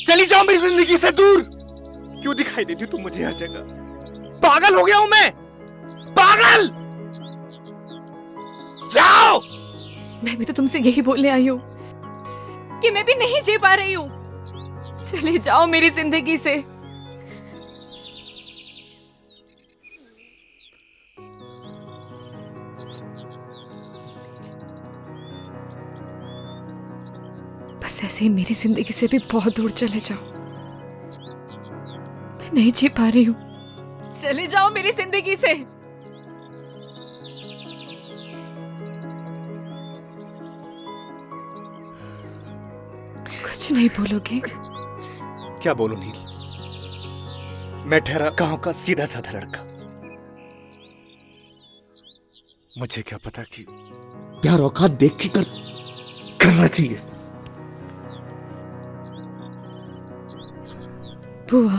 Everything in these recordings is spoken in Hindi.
चली जाओ मेरी जिंदगी से दूर। क्यों दिखाई देती तुम मुझे हर जगह? पागल हो गया हूं मैं, पागल। जाओ। मैं भी तो तुमसे यही बोलने आई हूँ कि मैं भी नहीं जी पा रही हूँ। चले जाओ मेरी जिंदगी से। बस ऐसे ही मेरी जिंदगी से भी बहुत दूर चले जाओ। मैं नहीं जी पा रही हूँ। चले जाओ मेरी जिंदगी से। कुछ नहीं बोलोगे? क्या बोलूं नील? मैं ठहरा गांव का सीधा साधा लड़का। मुझे क्या पता कि प्यार औकात देख के करना चाहिए। बुआ,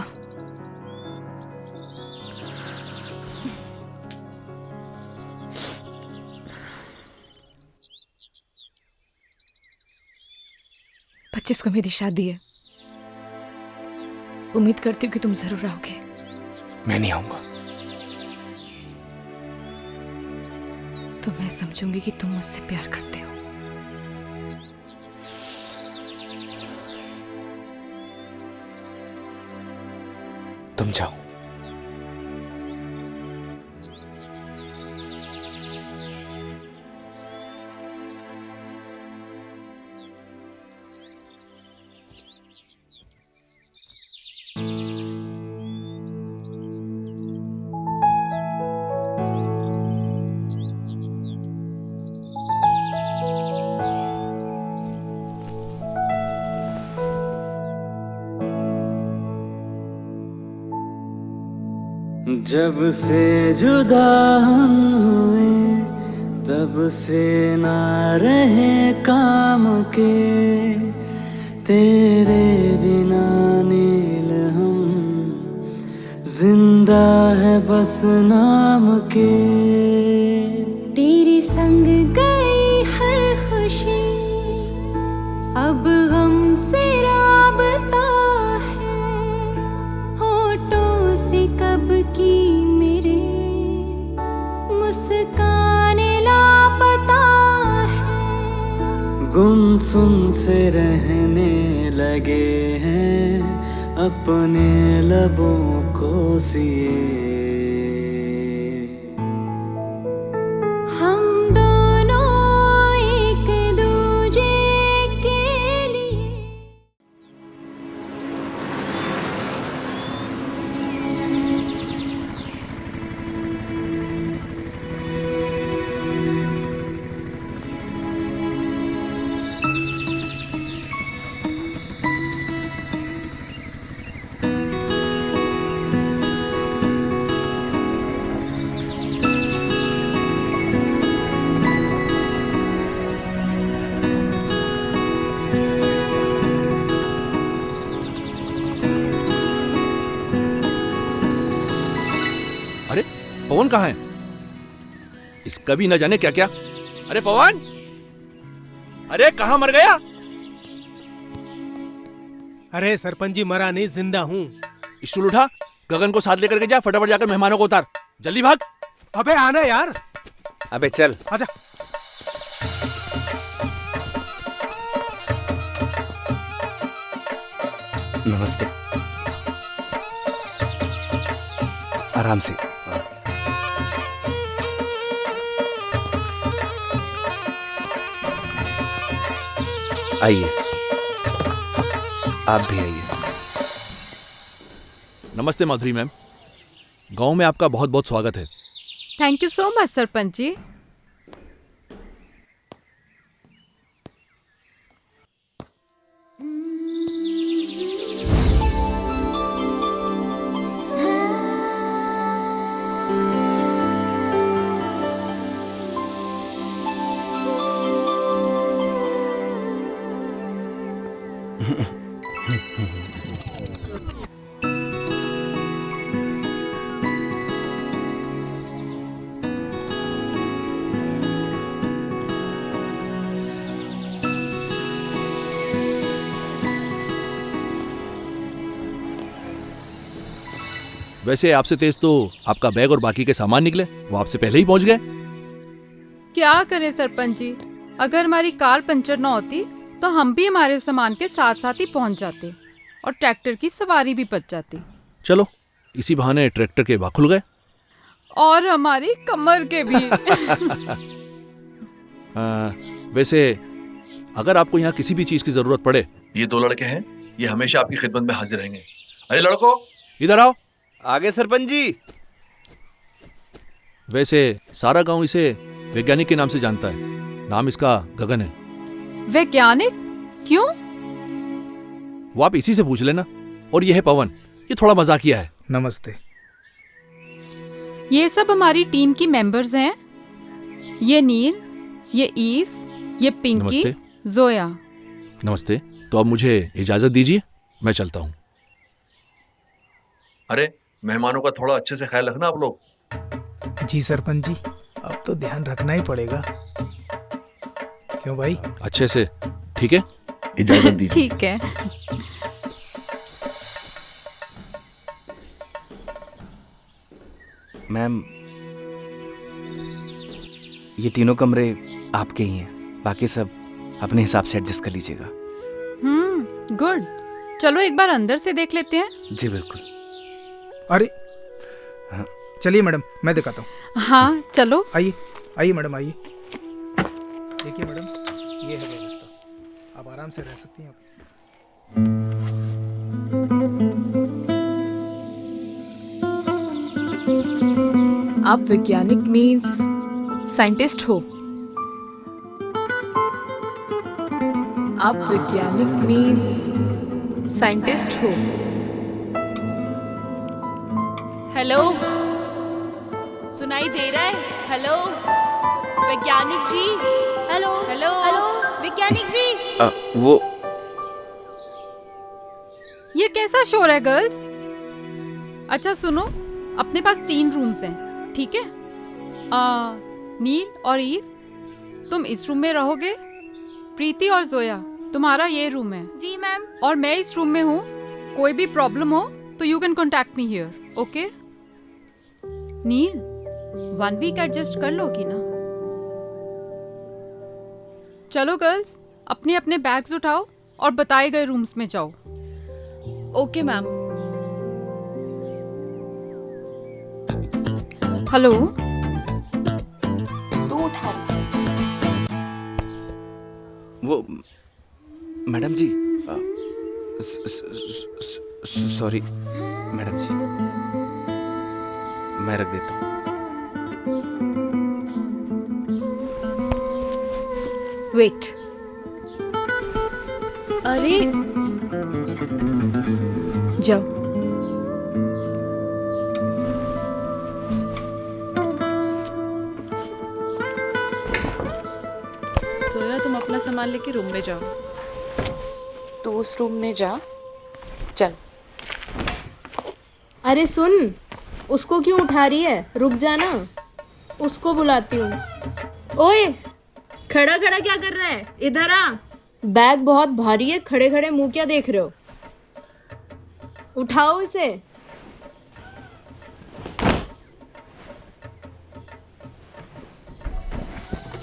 पच्चीस को मेरी शादी है। उम्मीद करती हूँ कि तुम जरूर आओगे। मैं नहीं आऊंगा। तो मैं समझूंगी कि तुम मुझसे प्यार करते हो। तुम जाओ। जब से जुदा हम हुए तब से ना रहे काम के, तेरे बिना नील हम जिंदा है बस नाम के। तेरे संग गई हर खुशी अब हमसे राबता है, होठों से कब की मेरे मुस्कान लापता है। गुमसुम से रहने लगे हैं अपने लबों को सिए। हम दोनों एक दूजे के लिए। अरे पवन कहाँ है? इसका भी न जाने क्या क्या। अरे पवन, अरे कहाँ मर गया? अरे सरपंच जी मरा नहीं, जिंदा हूँ। स्टूल उठा, गगन को साथ लेकर के जा, फटाफट जाकर मेहमानों को उतार। जल्दी भाग। अबे आना यार। अबे चल। आजा। नमस्ते। आराम से। आइए, आप भी आइए। नमस्ते माधुरी मैम, गांव में आपका बहुत बहुत स्वागत है। Thank you so much sarpanch ji. वैसे आपसे तेज तो आपका बैग और बाकी के सामान निकले, वो आपसे पहले ही पहुंच गए। क्या करें सरपंच जी, अगर हमारी कार पंचर न होती तो हम भी हमारे सामान के साथ साथ ही पहुंच जाते और ट्रैक्टर की सवारी भी बच जाती। चलो इसी बहाने ट्रैक्टर के बाग खुल गए। और हमारी कमर के भी। वैसे अगर आपको यहाँ किसी भी चीज की जरूरत पड़े, ये दो लड़के हैं, ये हमेशा आपकी खिदमत में हाजिर रहेंगे। अरे लड़को इधर आओ। आगे सरपंच जी। वैसे सारा गांव इसे वैज्ञानिक के नाम से जानता है, नाम इसका गगन है। वैज्ञानिक? क्यों? वो आप इसी से पूछ लेना। और ये है पवन, ये थोड़ा मजाकिया है। नमस्ते। ये सब हमारी टीम की मेंबर्स हैं। ये नील, ये ईव, ये पिंकी, नमस्ते। जोया। नमस्ते। तो अब मुझे इजाजत दीजिए, मैं चलता हूँ। अरे मेहमानों का थोड़ा अच्छे से ख्याल रखना आप लोग। जी सरपंच जी, अब तो ध्यान रखना ही पड़ेगा। क्यों भाई? अच्छे से, ठीक है? इजाजत दीजिए। ठीक है। मैम, ये तीनों कमरे आपके ही हैं, बाकी सब अपने हिसाब से एडजस्ट कर लीजिएगा। गुड। चलो एक बार अंदर से देख लेते हैं। जी बिल्कुल। अरे हाँ। चलिए मैडम, मैं दिखाता हूँ। हाँ चलो। आइए आइए मैडम, आइए। देखिए मैडम, ये है व्यवस्था, आप आराम से रह सकती हैं। आप वैज्ञानिक मीन्स साइंटिस्ट हो? आप वैज्ञानिक मीन्स साइंटिस्ट हो? हेलो, सुनाई दे रहा है? हेलो वैज्ञानिक जी। हेलो हेलो हेलो वैज्ञानिक जी। वो ये कैसा शोर है गर्ल्स? अच्छा सुनो, अपने पास 3 रूम्स हैं, ठीक है? नील और ईव तुम इस रूम में रहोगे। प्रीति और जोया तुम्हारा ये रूम है। जी मैम। और मैं इस रूम में हूँ। कोई भी प्रॉब्लम हो तो you can contact me here, okay? Neel, 1 week adjust कर लोगी ना? चलो गर्ल्स, अपने अपने बैग्स उठाओ और बताए गए रूम्स में जाओ। Okay ma'am. हेलो। वो मैडम जी, सॉरी मैडम जी, मैं रख देता हूँ। वेट। अरे जाओ। सोया, तुम अपना सामान लेके रूम में जाओ। तू उस रूम में जा, चल। अरे सुन, उसको क्यों उठा रही है? रुक जाना, उसको बुलाती हूँ। ओए, खड़ा खड़ा क्या कर रहा है? इधर आ। बैग बहुत भारी है, खड़े खड़े मुंह क्या देख रहे हो? उठाओ इसे।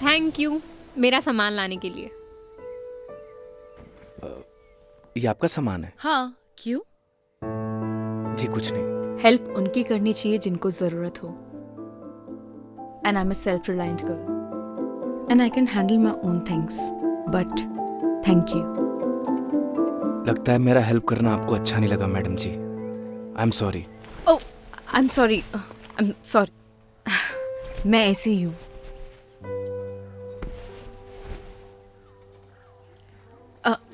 थैंक यू मेरा सामान लाने के लिए। ये आपका सामान है? हाँ, क्यों? जी कुछ नहीं। हेल्प उनकी करनी चाहिए जिनको जरूरत हो। And I am a self reliant girl and I can handle my own things, but thank you. लगता है मेरा हेल्प करना आपको अच्छा नहीं लगा madam ji. I am sorry. Oh, I am sorry, I am sorry. मैं ऐसे ही हूँ।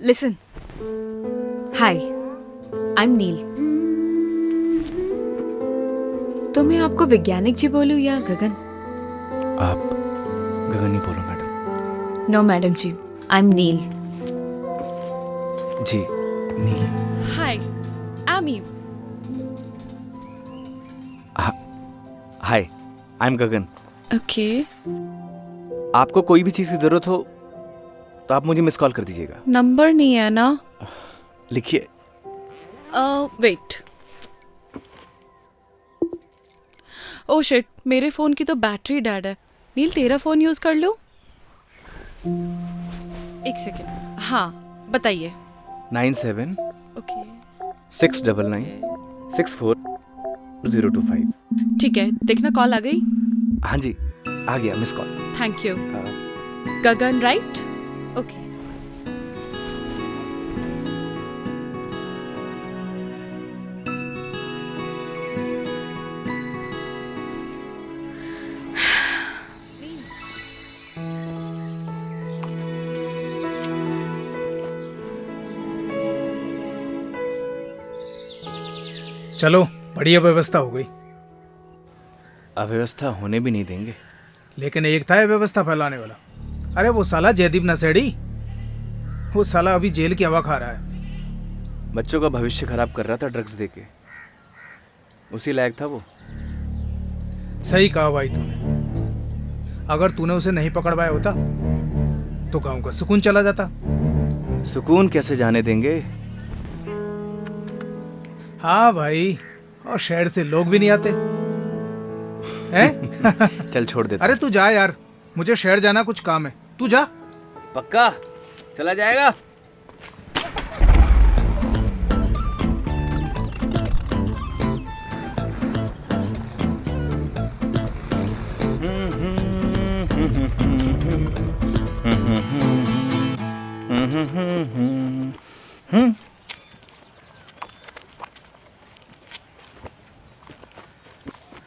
Listen, hi, I am Neel. तो मैं आपको वैज्ञानिक जी बोलूं या गगन? आप गगन ही बोलो madam. No madam ji, I am Neel. Ji Neel. Hi, I am Eve. Hi, I am Gagan. Okay. आपको कोई भी चीज़ की ज़रूरत हो तो आप मुझे मिस कॉल कर दीजिएगा। नंबर नहीं है ना? लिखिए। वेट। ओ शिट, मेरे फ़ोन की तो बैटरी डेड है। नील तेरा फ़ोन यूज़ कर लूँ? एक सेकेंड। हाँ बताइए। 97 ओके 699 64 025। ठीक है, देखना कॉल आ गई। हाँ जी, आ गया miss call. Thank you. Gagan right? Okay. चलो, बढ़िया व्यवस्था हो गई। अव्यवस्था होने भी नहीं देंगे। लेकिन एक था व्यवस्था फैलाने वाला। अरे वो साला जयदीप नशेड़ी, वो साला अभी जेल की हवा खा रहा है। बच्चों का भविष्य खराब कर रहा था ड्रग्स देके, उसी लायक था वो। सही कहा भाई तूने। अगर तूने उसे नहीं पकड़वाया होता तो गांव का सुकून चला जाता। सुकून कैसे जाने देंगे? हाँ भाई, और शहर से लोग भी नहीं आते हैं? चल छोड़ दे। अरे तू जा यार, मुझे शहर जाना, कुछ काम है। तू जा। पक्का चला जाएगा?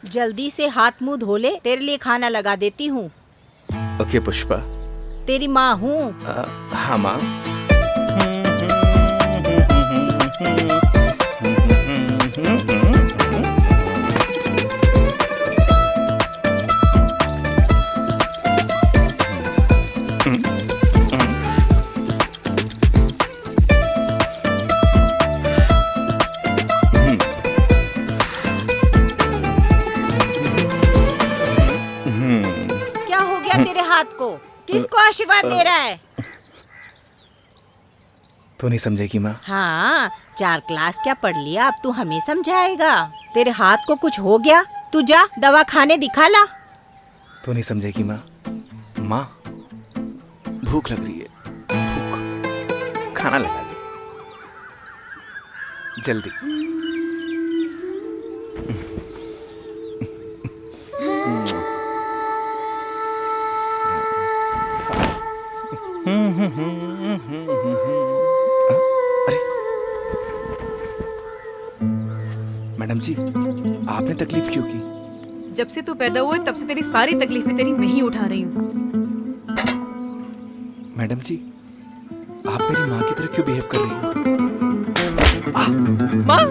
जल्दी से हाथ मुंह धो ले, तेरे लिए खाना लगा देती हूँ। ओके पुष्पा। तेरी माँ हूँ। हाँ माँ। क्या हो गया तेरे हाथ को? किसको आशीर्वाद दे रहा है? तू नहीं समझेगी माँ। हाँ, 4 क्लास क्या पढ़ लिया, अब तू हमें समझाएगा? तेरे हाथ को कुछ हो गया, तू जा दवा खाने दिखा ला। तू नहीं समझेगी माँ। माँ भूख लग रही है, भूख। खाना लगा दे जल्दी। अरे मैडम जी, आपने तकलीफ क्यों की? जब से तू पैदा हुआ तब से तेरी सारी तकलीफें तेरी मैं ही उठा रही हूँ। मैडम जी, आप मेरी माँ की तरह क्यों बिहेव कर रही हो? माँ!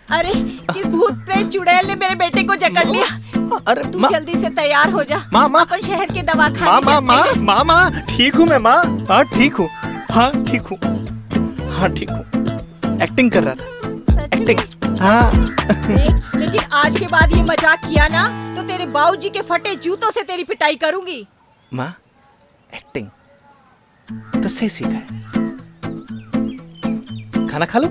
अरे किस भूत प्रेत चुड़ैल ने मेरे बेटे को जकड़ लिया। अरे तू जल्दी से तैयार हो जा। माँ अपन शहर के दवाखाने माँ ठीक हूँ मैं माँ। हाँ ठीक हूँ, हाँ ठीक हूँ, हाँ ठीक हूँ। एक्टिंग कर रहा था, एक्टिंग। हाँ लेकिन आज के बाद ये मजाक किया ना तो तेरे बाबूजी के फटे जूतों से तेरी पिटाई करूंगी। माँ एक्टिंग तो सही सीखा है। खाना खा लो।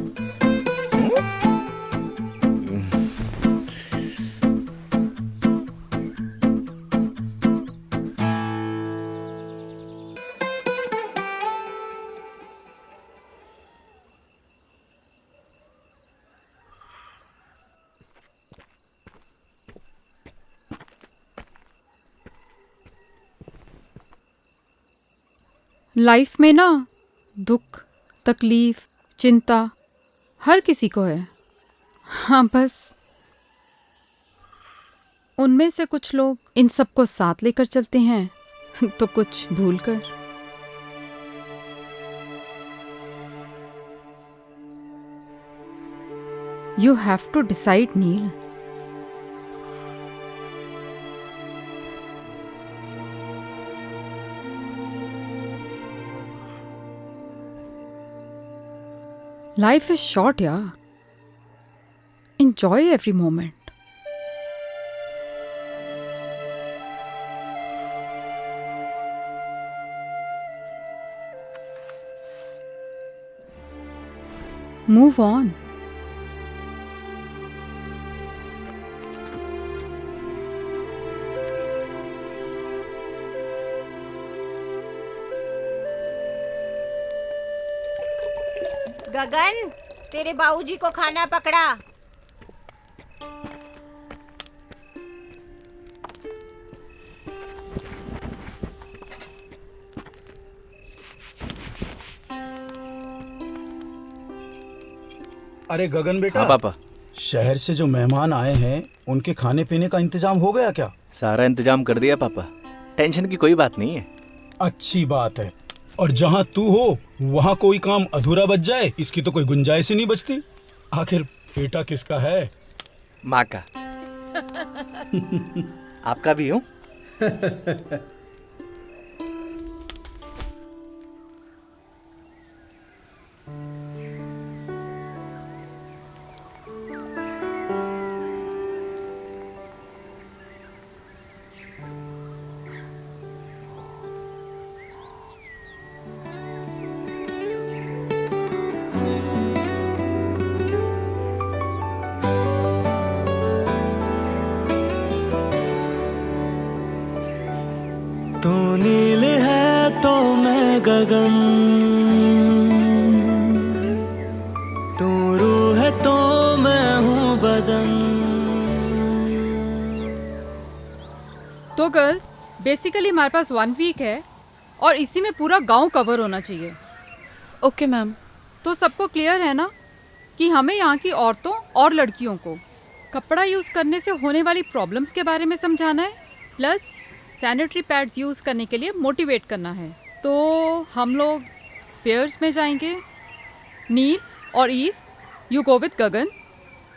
लाइफ में ना दुख, तकलीफ, चिंता हर किसी को है। हाँ, बस उनमें से कुछ लोग इन सबको साथ लेकर चलते हैं तो कुछ भूलकर। You have to decide, Neil. Life is short, yeah. Enjoy every moment. Move on. गगन, तेरे बाबूजी को खाना पकड़ा। अरे गगन बेटा। हाँ पापा। शहर से जो मेहमान आए हैं उनके खाने पीने का इंतजाम हो गया क्या? सारा इंतजाम कर दिया पापा, टेंशन की कोई बात नहीं है। अच्छी बात है। और जहाँ तू हो वहाँ कोई काम अधूरा बच जाए इसकी तो कोई गुंजाइश ही नहीं बचती। आखिर बेटा किसका है? माँ का। आपका भी हूँ। तू नील है तो मैं गगन, तू रूह है तो मैं हूँ बदन। तो गर्ल्स, बेसिकली हमारे पास 1 वीक है और इसी में पूरा गांव कवर होना चाहिए। Okay ma'am. तो सबको क्लियर है ना कि हमें यहाँ की औरतों और लड़कियों को कपड़ा यूज़ करने से होने वाली प्रॉब्लम्स के बारे में समझाना है, प्लस सैनिटरी पैड्स यूज़ करने के लिए मोटिवेट करना है। तो हम लोग पेयर्स में जाएंगे। नील और Eve, you go with Gagan,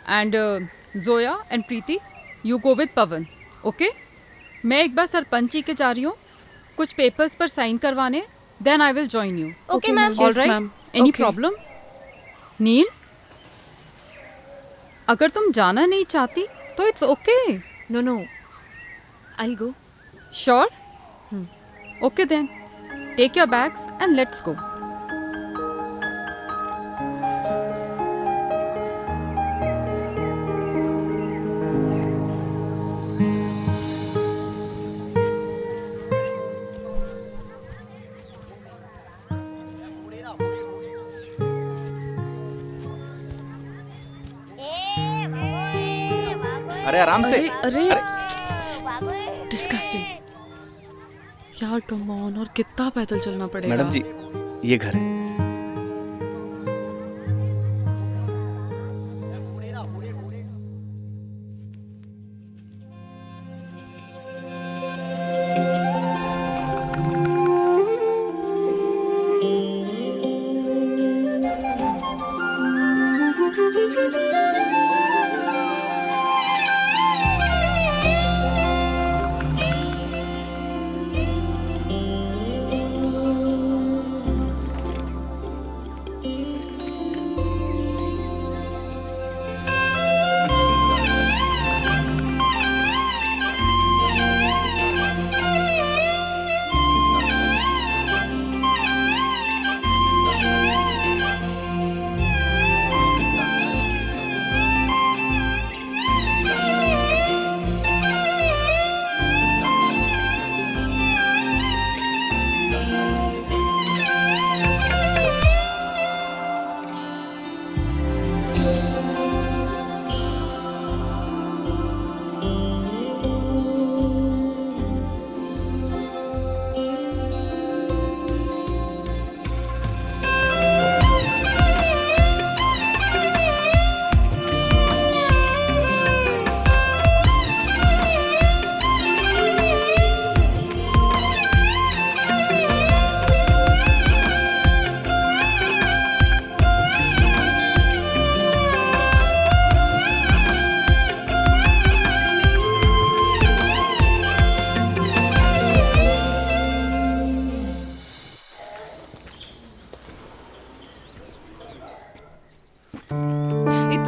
and Zoya and Preeti, you go with Pawan. Okay, मैं एक बार सरपंच जी के जा रही हूँ कुछ पेपर्स पर साइन करवाने, then I will join you. Okay ma'am. Alright, any problem? Neel, अगर तुम जाना नहीं चाहती तो it's okay. No no, I go. Sure? Okay then. Take your bags and let's go. अरे आराम से। अरे डिस्गस्टिंग यार, कम ऑन। और कितना पैदल चलना पड़ेगा? मैडम जी, ये घर है।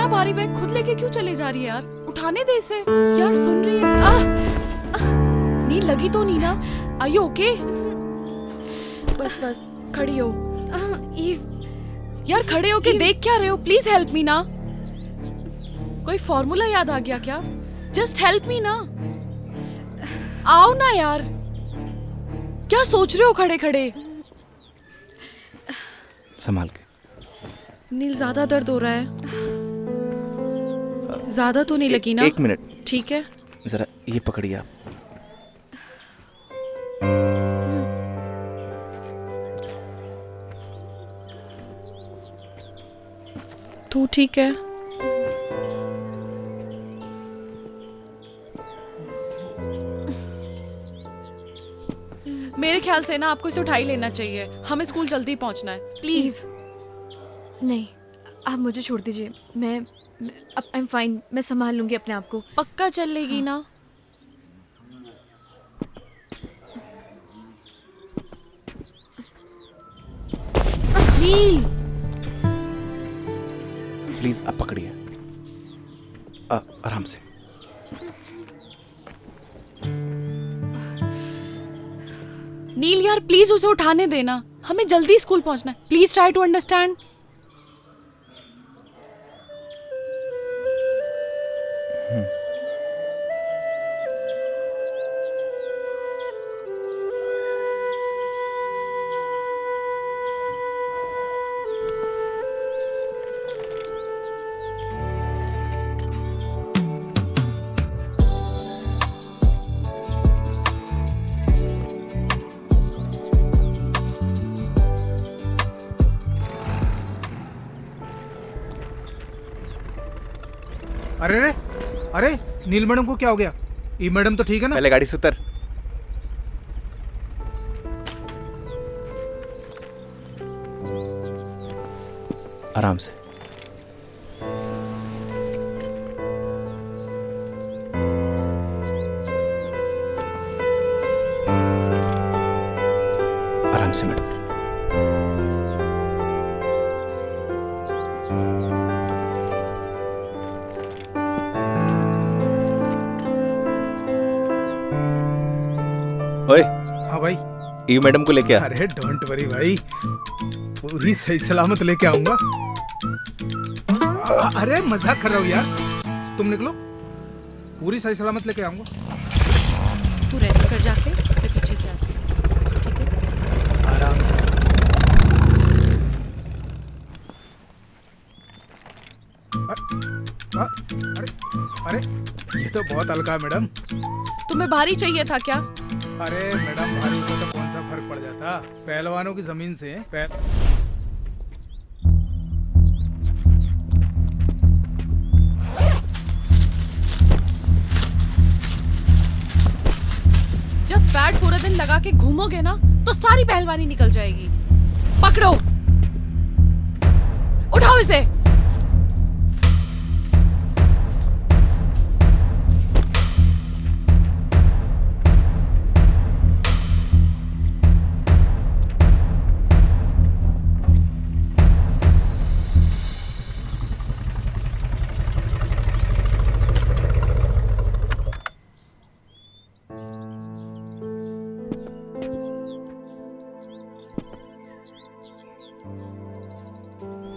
भारी बैग खुद लेके क्यों चले जा रही है यार? उठाने दे इसे यार। सुन रही है? नींद लगी तो नहीं ना? Are you okay? बस बस खड़ी हो। यार खड़े होके देख क्या रहे हो? प्लीज हेल्प मी ना। कोई फॉर्मूला याद आ गया क्या? जस्ट हेल्प मी ना। आओ ना यार, क्या सोच रहे हो खड़े खड़े? संभाल के। नील ज्यादा दर्द हो रहा है? ज्यादा तो नहीं लगी ना? 1 मिनट। ठीक है, जरा ये पकड़िए आप। तू ठीक है? मेरे ख्याल से ना आपको इसे उठा ही लेना चाहिए। हमें स्कूल जल्दी पहुंचना है, प्लीज। नहीं, आप मुझे छोड़ दीजिए। मैं आई एम फाइन, मैं संभाल लूंगी अपने आप को। पक्का चल लेगी ना? नील, प्लीज आप पकड़िए, आराम से। नील यार प्लीज उसे उठाने देना, हमें जल्दी स्कूल पहुंचना है। Please try to understand. अरे रे, अरे नील मैडम को क्या हो गया? ई मैडम तो ठीक है ना? पहले गाड़ी से उतर। आराम से। आराम से मैडम। ओए। हाँ भाई। ई मैडम को लेके आ। अरे डोंट वरी भाई, पूरी सही सलामत लेके आऊंगा। अरे मजाक कर रहा हूँ यार, तुम निकलो, पूरी सही सलामत लेके आऊंगा। तू रेस्ट कर जाके, मैं पीछे से आती हूँ, ठीक है? आराम से। अरे अरे ये तो बहुत हल्का है मैडम। तुम्हें भारी चाहिए था क्या? अरे मैडम भारी को तो कौन सा फर्क पड़ जाता, पहलवानों की जमीन से जब पैड पूरा दिन लगा के घूमोगे ना तो सारी पहलवानी निकल जाएगी। पकड़ो, उठाओ इसे।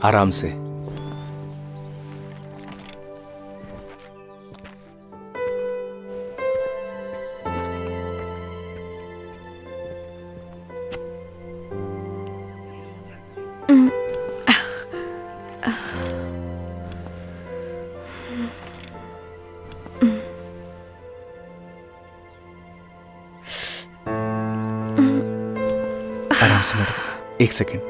आराम से। आराम से madam, 1 second.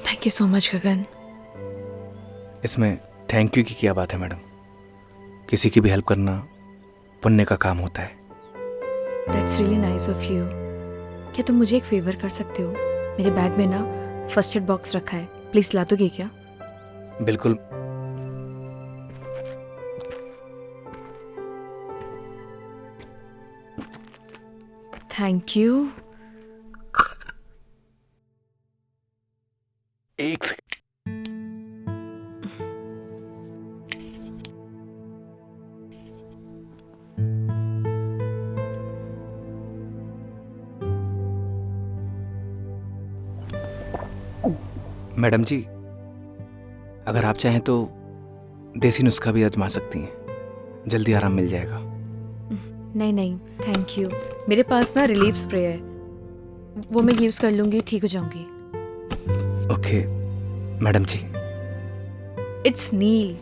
Thank you so much Gagan. इसमें थैंक यू की क्या बात है मैडम? किसी की भी हेल्प करना पुण्य का काम होता है। That's really nice of you. क्या तुम मुझे एक फेवर कर सकते हो? मेरे बैग में ना फर्स्ट एड बॉक्स रखा है, प्लीज ला दोगे क्या? बिल्कुल। Thank you. 1 second. Madam ji, अगर आप चाहें तो देसी नुस्खा भी आजमा सकती हैं, जल्दी आराम मिल जाएगा। नहीं नहीं थैंक यू, मेरे पास ना रिलीफ स्प्रे है, वो मैं यूज़ कर लूँगी, ठीक हो जाऊँगी। Okay madam ji. It's Neel.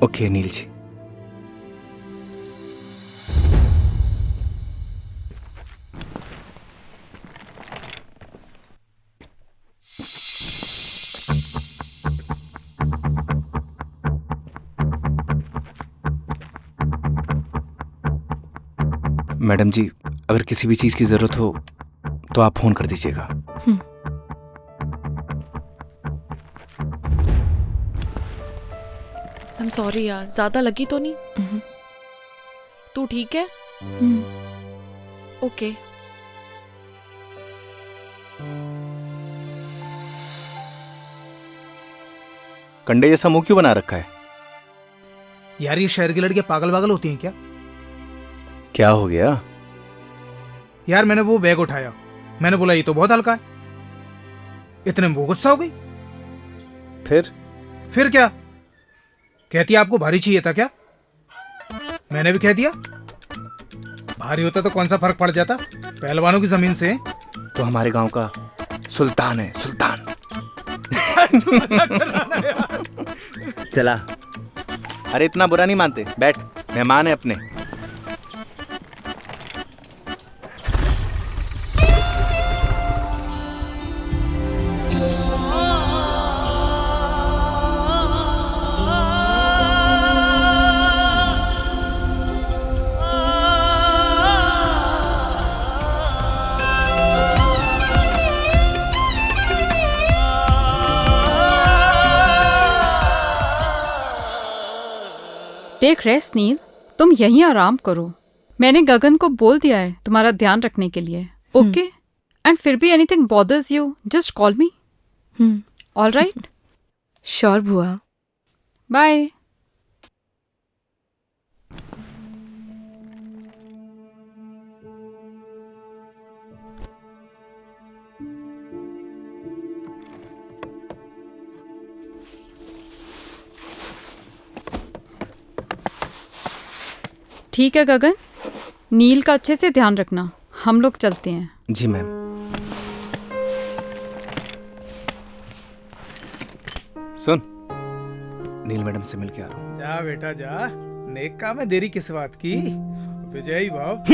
Okay Neel ji. Madam ji, अगर किसी भी चीज़ की ज़रूरत हो तो आप फ़ोन कर दीजिएगा। I'm sorry यार, ज्यादा लगी तो नहीं? तू ठीक है? ओके। कंडे जैसा मुंह क्यों बना रखा है? यार ये शहर की लड़कियां पागल वागल होती हैं क्या? क्या हो गया? यार मैंने वो बैग उठाया, मैंने बोला ये तो बहुत हल्का है, इतने में वो गुस्सा हो गई। फिर क्या कहती है, आपको भारी चाहिए था क्या? मैंने भी कह दिया भारी होता तो कौन सा फर्क पड़ जाता, पहलवानों की जमीन से। तो हमारे गांव का सुल्तान है, सुल्तान। चला, अरे इतना बुरा नहीं मानते, बैठ, मेहमान है अपने। टेक रेस्ट नील, तुम यहीं आराम करो। मैंने गगन को बोल दिया है तुम्हारा ध्यान रखने के लिए, ओके? एंड फिर भी anything bothers you, just call me. All right? Sure बुआ। बाय। ठीक है गगन, नील का अच्छे से ध्यान रखना, हम लोग चलते हैं। जी मैम। सुन, नील मैडम से मिल के आ रहा हूँ। जा बेटा जा, नेक काम है, देरी किस बात की। विजयी भाव।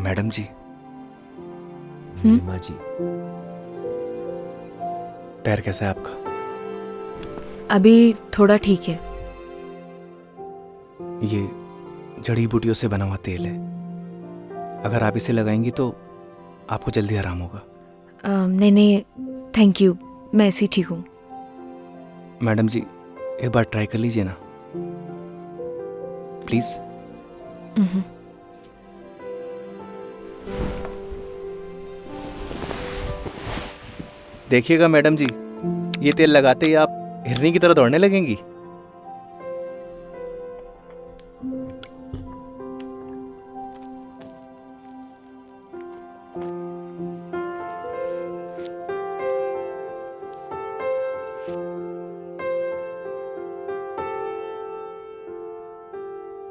मैडम जी। माँ जी। पैर कैसा है आपका? अभी थोड़ा ठीक है। ये जड़ी बूटियों से बना हुआ तेल है, अगर आप इसे लगाएंगी तो आपको जल्दी आराम होगा। नहीं नहीं थैंक यू, मैं ऐसी ठीक हूँ। मैडम जी एक बार ट्राई कर लीजिए ना प्लीज। देखिएगा मैडम जी, ये तेल लगाते ही आप हिरनी की तरह दौड़ने लगेंगी।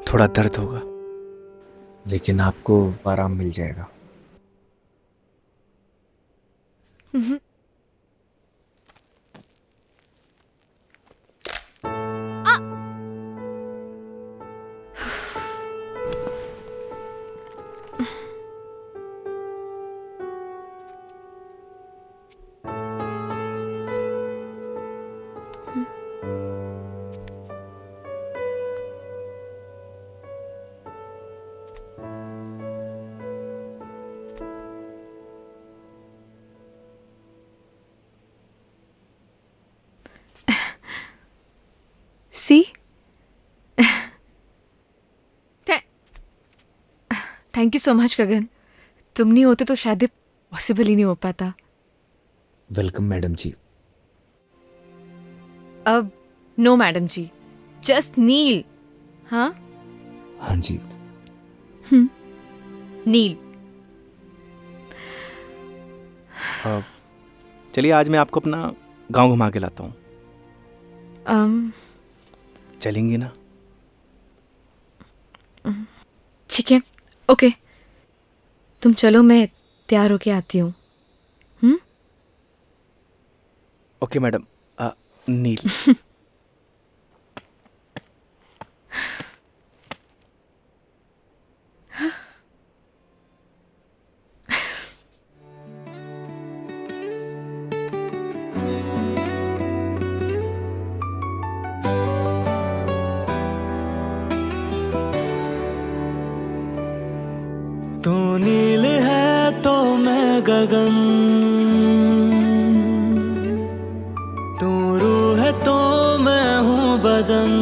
थोड़ा दर्द होगा, लेकिन आपको आराम मिल जाएगा। सी थैंक यू सो मच गगन, तुम नहीं होते तो शायद पॉसिबल ही नहीं हो पाता। वेलकम मैडम जी। अब नो मैडम जी, जस्ट नील। हाँ हाँ जी। नील। चलिए आज मैं आपको अपना गांव घुमा के लाता हूँ। um, चलेंगी ना? ठीक है, ओके, तुम चलो, मैं तैयार होके आती हूँ। Okay madam. नील। तू नील है तो मैं गगन, तू रूह है तो मैं हूँ बदन।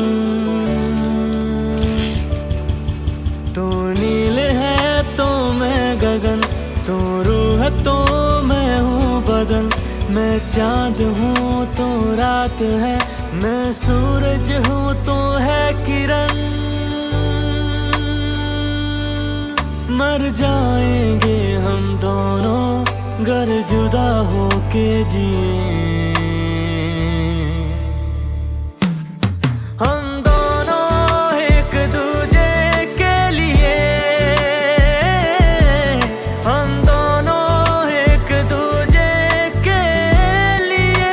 तू नील है तो मैं गगन, तू रूह है तो मैं हूँ बदन। मैं चांद हूँ तो रात है, मैं सूरज हूँ तो है किरण। मर जाएंगे हम दोनों गर जुदा होके जिए। हम दोनों एक दूजे के लिए, हम दोनों एक दूजे के लिए।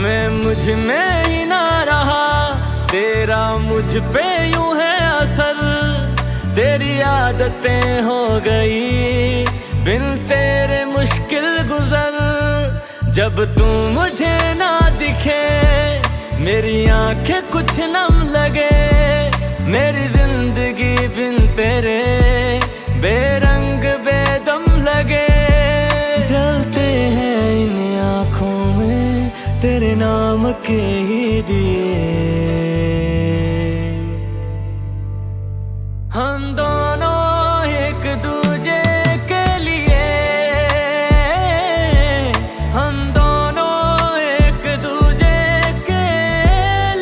मैं मुझ में ही ना रहा, तेरा मुझ पे यूं है असर। तेरी आदतें हो गई बिन तेरे मुश्किल गुजर। जब तू मुझे ना दिखे मेरी आंखें कुछ नम लगे। मेरी जिंदगी बिन तेरे बेरंग बेदम लगे। जलते हैं इन आँखों में तेरे नाम के ही दिए। हम दोनों एक दूजे के लिए, हम दोनों एक दूजे के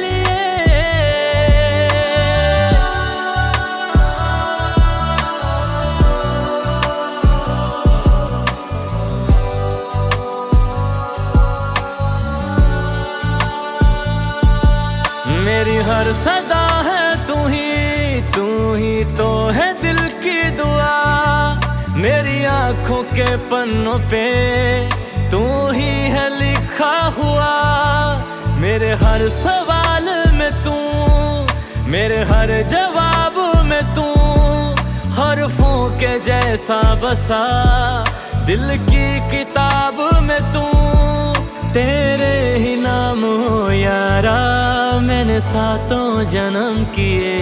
लिए। मेरी हर सदा है तू ही तो है दिल की दुआ। मेरी आंखों के पन्नों पे तू ही है लिखा हुआ। मेरे हर सवाल में तू, मेरे हर जवाब में तू, हरफों के जैसा बसा दिल की किताब में तू। तेरे ही नाम हो यारा मैंने सातों जन्म किए।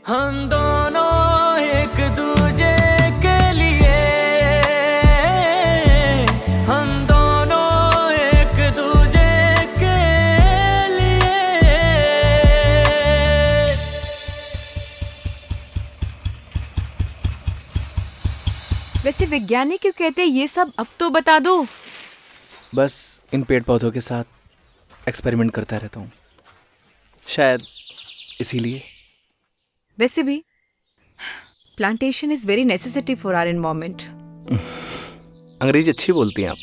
हम दोनों एक दूजे के लिए, हम दोनों एक दूजे के लिए। वैसे वैज्ञानिक क्यों कहते हैं ये सब, अब तो बता दो। बस इन पेड़ पौधों के साथ एक्सपेरिमेंट करता रहता हूँ, शायद इसीलिए। वैसे भी plantation is very necessity for our environment. अंग्रेजी अच्छी बोलती हैं आप।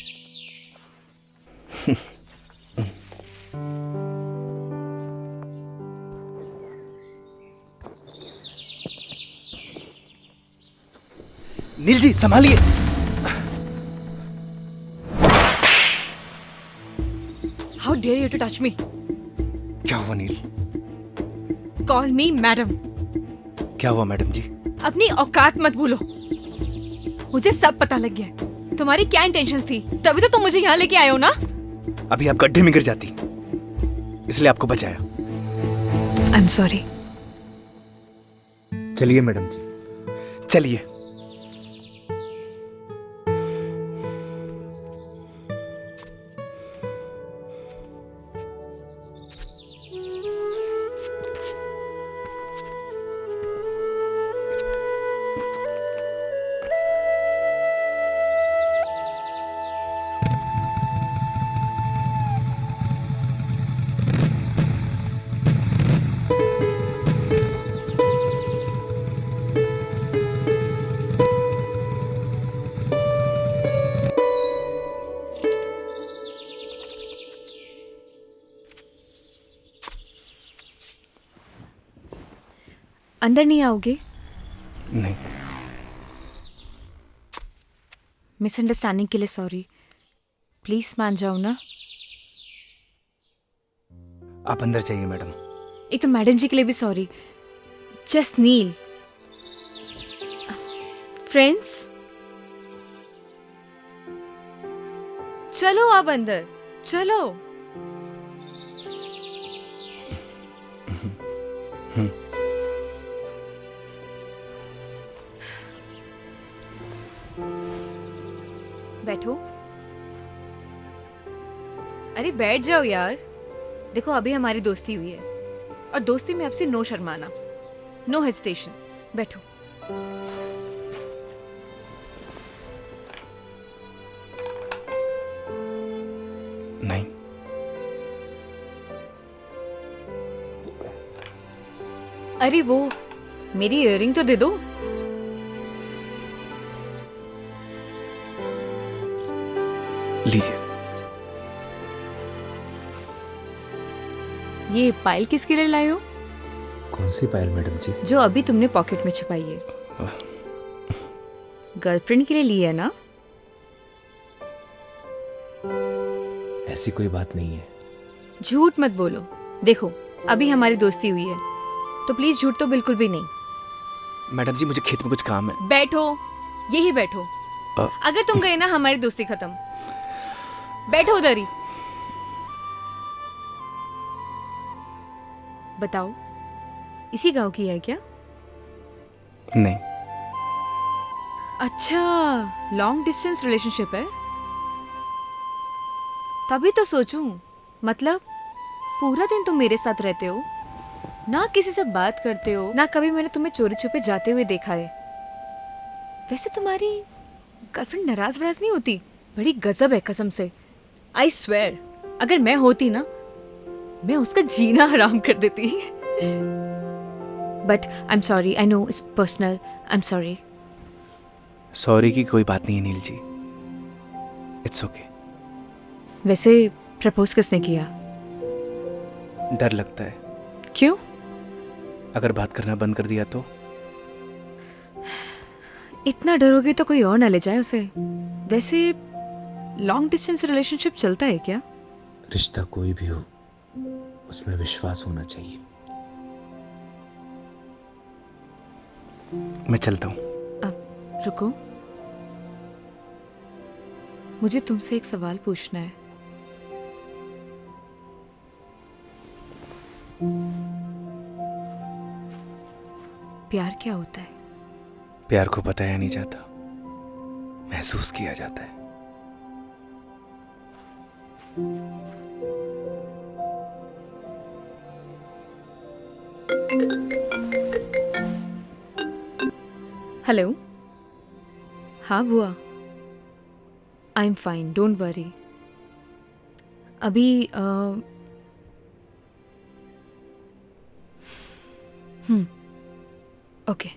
नील जी संभालिए। How dare you to touch me? क्या हुआ नील? Call me madam. क्या हुआ मैडम जी? अपनी औकात मत भूलो। मुझे सब पता लग गया है तुम्हारी क्या इंटेंशंस थी, तभी तो तुम मुझे यहाँ लेके आए हो ना। अभी आप गड्ढे में गिर जाती, इसलिए आपको बचाया। आई एम सॉरी। चलिए मैडम जी, चलिए। अंदर नहीं आओगे? नहीं। मिसअंडरस्टैंडिंग के लिए सॉरी। प्लीज मान जाओ ना। आप अंदर जाइए मैडम। एक तो मैडम जी के लिए भी सॉरी। जस्ट नील। फ्रेंड्स, चलो आप अंदर चलो। बैठो। अरे बैठ जाओ यार। देखो अभी हमारी दोस्ती हुई है और दोस्ती में आपसे नो शर्माना, नो हेजिटेशन। बैठो। नहीं। अरे वो मेरी इयररिंग तो दे दो। लीजिए। ये पायल किसके लिए लाए हो? कौन सी पायल मैडम जी? जो अभी तुमने पॉकेट में छुपाई है। गर्लफ्रेंड के लिए ली है ना? ऐसी कोई बात नहीं है। झूठ मत बोलो। देखो अभी हमारी दोस्ती हुई है तो प्लीज झूठ तो बिल्कुल भी नहीं। मैडम जी मुझे खेत में कुछ काम है। बैठो, यही बैठो। अगर तुम गए ना हमारी दोस्ती खत्म। बैठो उधर ही। बताओ इसी गांव की है क्या? नहीं। अच्छा, लॉन्ग डिस्टेंस रिलेशनशिप है। तभी तो सोचूं, मतलब पूरा दिन तुम मेरे साथ रहते हो, ना किसी से बात करते हो, ना कभी मैंने तुम्हें चोरी छुपे जाते हुए देखा है। वैसे तुम्हारी गर्लफ्रेंड नाराज वराज नहीं होती? बड़ी गजब है कसम से। आई स्वेयर, अगर मैं होती ना, मैं उसका जीना हराम कर देती। But I am sorry, I know it's personal, I am sorry. Sorry की कोई बात नहीं है नील जी, इट्स ओके। वैसे प्रपोज किसने किया? डर लगता है। क्यों? अगर बात करना बंद कर दिया तो? इतना डरोगे तो कोई और ना ले जाए उसे। वैसे लॉन्ग डिस्टेंस रिलेशनशिप चलता है क्या? रिश्ता कोई भी हो, उसमें विश्वास होना चाहिए। मैं चलता हूँ। अब रुको, मुझे तुमसे एक सवाल पूछना है। प्यार क्या होता है? प्यार को बताया नहीं जाता, महसूस किया जाता है। हेलो। हाँ बुआ, आई एम फाइन, डोंट वरी। अभी ओके।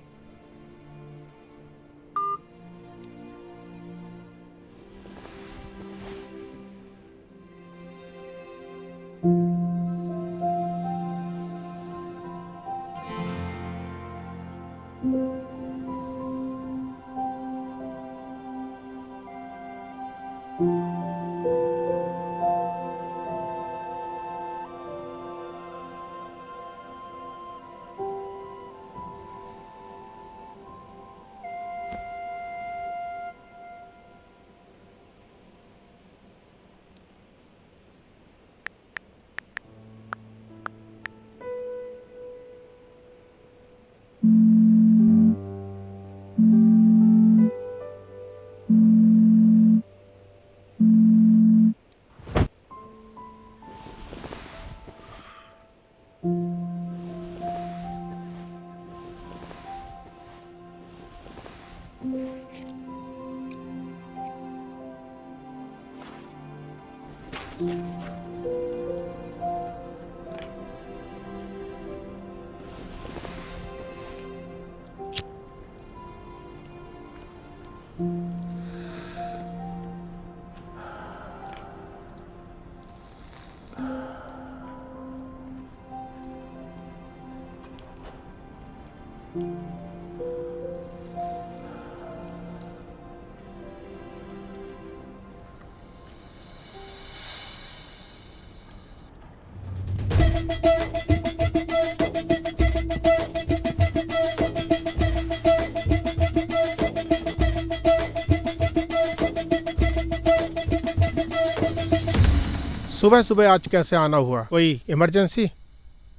सुबह सुबह आज कैसे आना हुआ? कोई इमरजेंसी?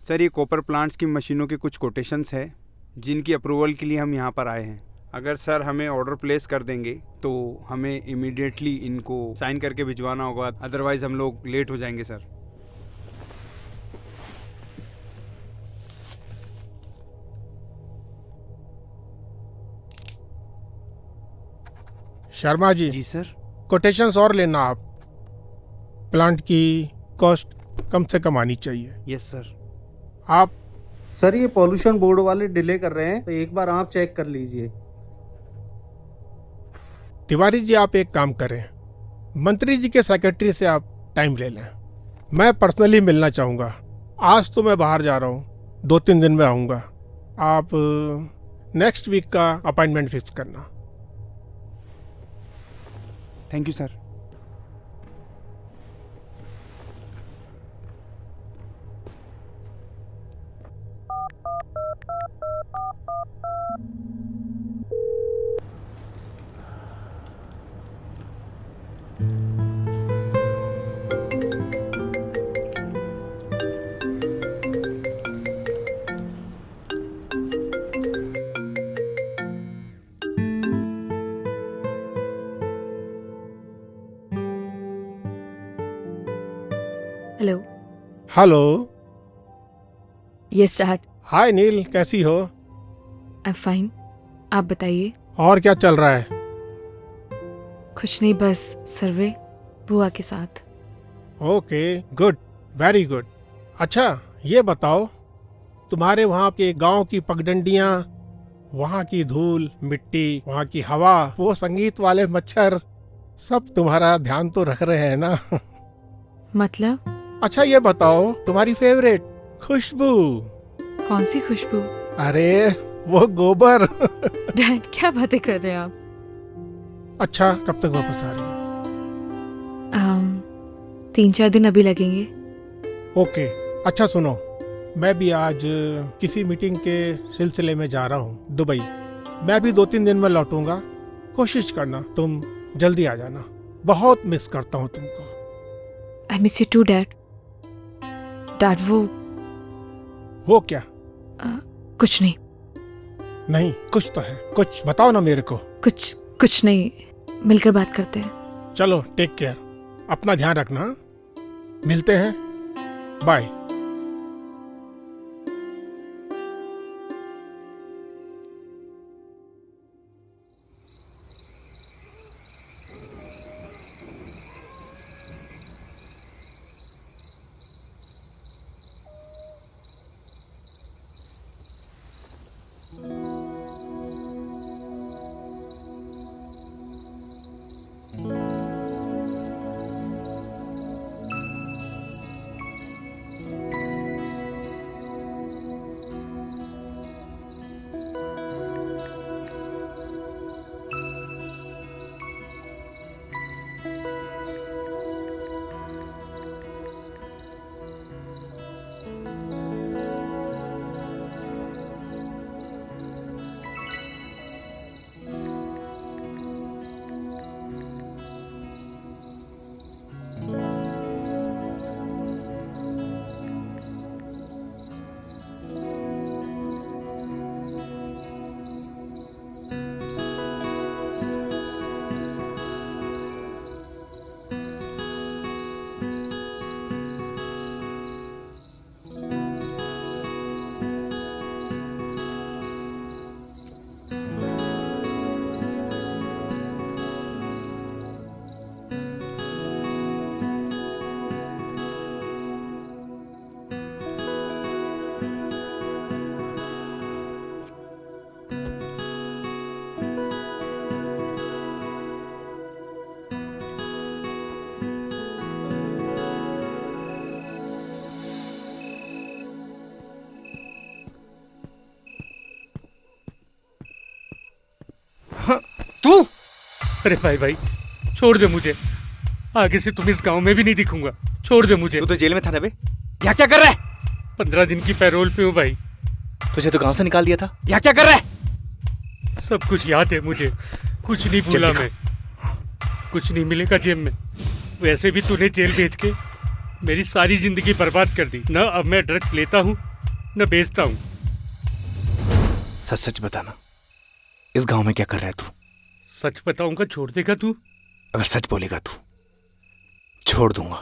सर ये कॉपर प्लांट्स की मशीनों के कुछ कोटेशंस है जिनकी अप्रूवल के लिए हम यहाँ पर आए हैं। अगर सर हमें ऑर्डर प्लेस कर देंगे तो हमें इमीडिएटली इनको साइन करके भिजवाना होगा, अदरवाइज हम लोग लेट हो जाएंगे सर। शर्मा जी। जी सर। कोटेशंस और लेना आप। प्लांट की कॉस्ट कम से कम आनी चाहिए। Yes sir. आप सर ये पॉल्यूशन बोर्ड वाले डिले कर रहे हैं, तो एक बार आप चेक कर लीजिए। तिवारी जी आप एक काम करें, मंत्री जी के सेक्रेटरी से आप टाइम ले लें। मैं पर्सनली मिलना चाहूँगा। आज तो मैं बाहर जा रहा हूँ, 2-3 दिन में आऊँगा। आप नेक्स्ट वीक का अपॉइंटमेंट फिक्स करना। Thank you sir. Hello. Hello. Yes dad. Hi Neel, कैसी हो? I am fine. आप बताइए। और क्या चल रहा है? कुछ नहीं, बस सर्वे बुआ के साथ। Okay, good, very good. अच्छा ये बताओ, तुम्हारे वहाँ के गांव की पगडंडियाँ, वहाँ की धूल मिट्टी, वहाँ की हवा, वो संगीत वाले मच्छर, सब तुम्हारा ध्यान तो रख रहे हैं ना? मतलब? अच्छा ये बताओ, तुम्हारी फेवरेट खुशबू? कौन सी खुशबू? अरे वो गोबर। डैड क्या बातें कर रहे हैं आप? अच्छा कब तक वापस आ रही है? 3-4 दिन अभी लगेंगे। ओके। अच्छा सुनो, मैं भी आज किसी मीटिंग के सिलसिले में जा रहा हूँ दुबई। मैं भी 2-3 दिन में लौटूंगा। कोशिश करना तुम जल्दी आ जाना। बहुत मिस करता हूँ तुमको। I miss you too dad. Dad वो क्या? कुछ नहीं। नहीं कुछ तो है, कुछ बताओ ना मेरे को। कुछ नहीं, मिलकर बात करते हैं। चलो टेक केयर, अपना ध्यान रखना। मिलते हैं, बाय। तू? अरे भाई छोड़ दे मुझे, आगे से तुम इस गांव में भी नहीं दिखूंगा। छोड़ दे मुझे। तू तो जेल में था ना बे, यहाँ क्या कर रहा है? 15 दिन की पैरोल पे हूँ भाई। तुझे तो गांव से निकाल दिया था, यहाँ क्या कर रहा है? सब कुछ याद है मुझे, कुछ नहीं भूला मैं। कुछ नहीं मिलेगा जेब में। वैसे भी तूने जेल भेज के मेरी सारी जिंदगी बर्बाद कर दी। न अब मैं ड्रग्स लेता हूँ न बेचता हूँ। सच सच बताना, इस गांव में क्या कर रहा है तू? सच बताऊंगा, छोड़ देगा तू? अगर सच बोलेगा तू, छोड़ दूंगा।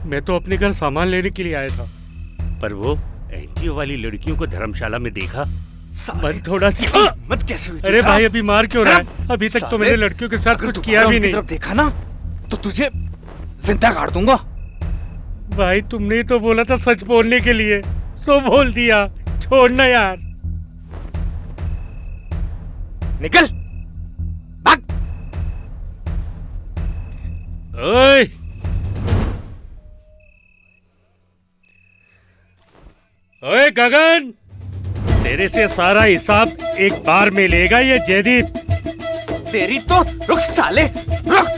मैं तो अपने घर सामान लेने के लिए आया था, पर वो एनजीओ वाली लड़कियों को धर्मशाला में देखा। मन थोड़ा सी मत कैसे हुई? अरे भाई अभी मार क्यों रहा है? अभी तक तो मैंने लड़कियों के साथ कुछ किया भी नहीं। तरफ देखा ना तो तुझे जिंदा काट दूंगा। भाई तुमने तो बोला था सच बोलने के लिए, सो बोल दिया। छोड़ना यार। निकल भाग। ओए ओए गगन, तेरे से सारा हिसाब एक बार में लेगा ये जयदीप। तेरी तो रुक साले, रुक।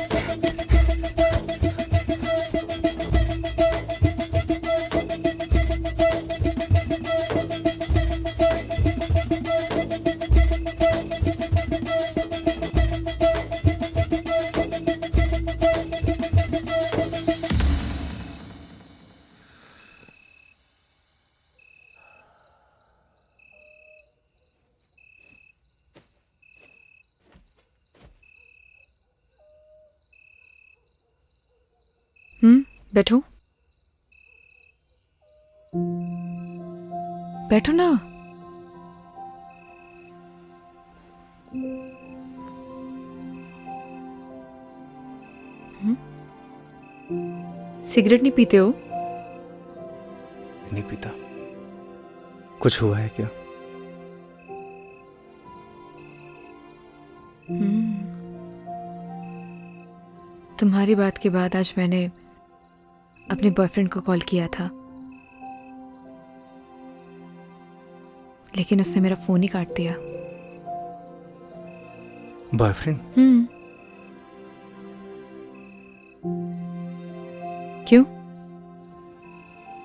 बैठो बैठो ना। सिगरेट नहीं पीते हो? नहीं पीता। कुछ हुआ है क्या? तुम्हारी बात के बाद आज मैंने अपने बॉयफ्रेंड को कॉल किया था, लेकिन उसने मेरा फोन ही काट दिया। बॉयफ्रेंड? क्यों?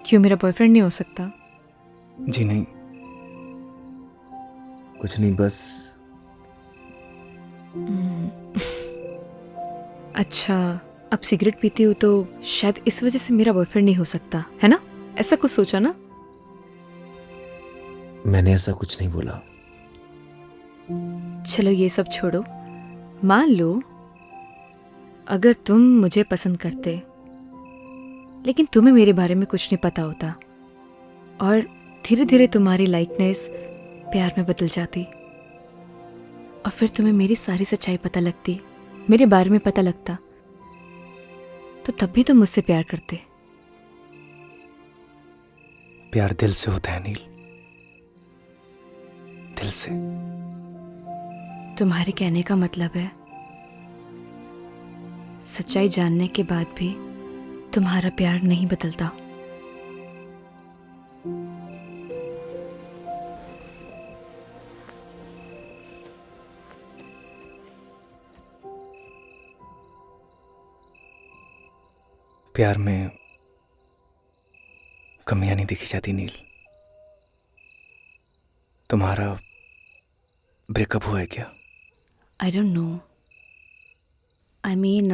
क्यों मेरा बॉयफ्रेंड नहीं हो सकता? जी नहीं, कुछ नहीं, बस। अच्छा, अब सिगरेट पीती हूँ तो शायद इस वजह से मेरा बॉयफ्रेंड नहीं हो सकता, है ना? ऐसा कुछ सोचा ना? मैंने ऐसा कुछ नहीं बोला। चलो ये सब छोड़ो। मान लो अगर तुम मुझे पसंद करते, लेकिन तुम्हें मेरे बारे में कुछ नहीं पता होता, और धीरे धीरे तुम्हारी लाइकनेस प्यार में बदल जाती, और फिर तुम्हें मेरी सारी सच्चाई पता लगती, मेरे बारे में पता लगता, तो तब भी तुम मुझसे प्यार करते। प्यार दिल से होता है नील, दिल से। तुम्हारे कहने का मतलब है सच्चाई जानने के बाद भी तुम्हारा प्यार नहीं बदलता। प्यार में कमियां नहीं देखी जाती नील। तुम्हारा ब्रेकअप हुआ है क्या? आई डोंट नो। आई मीन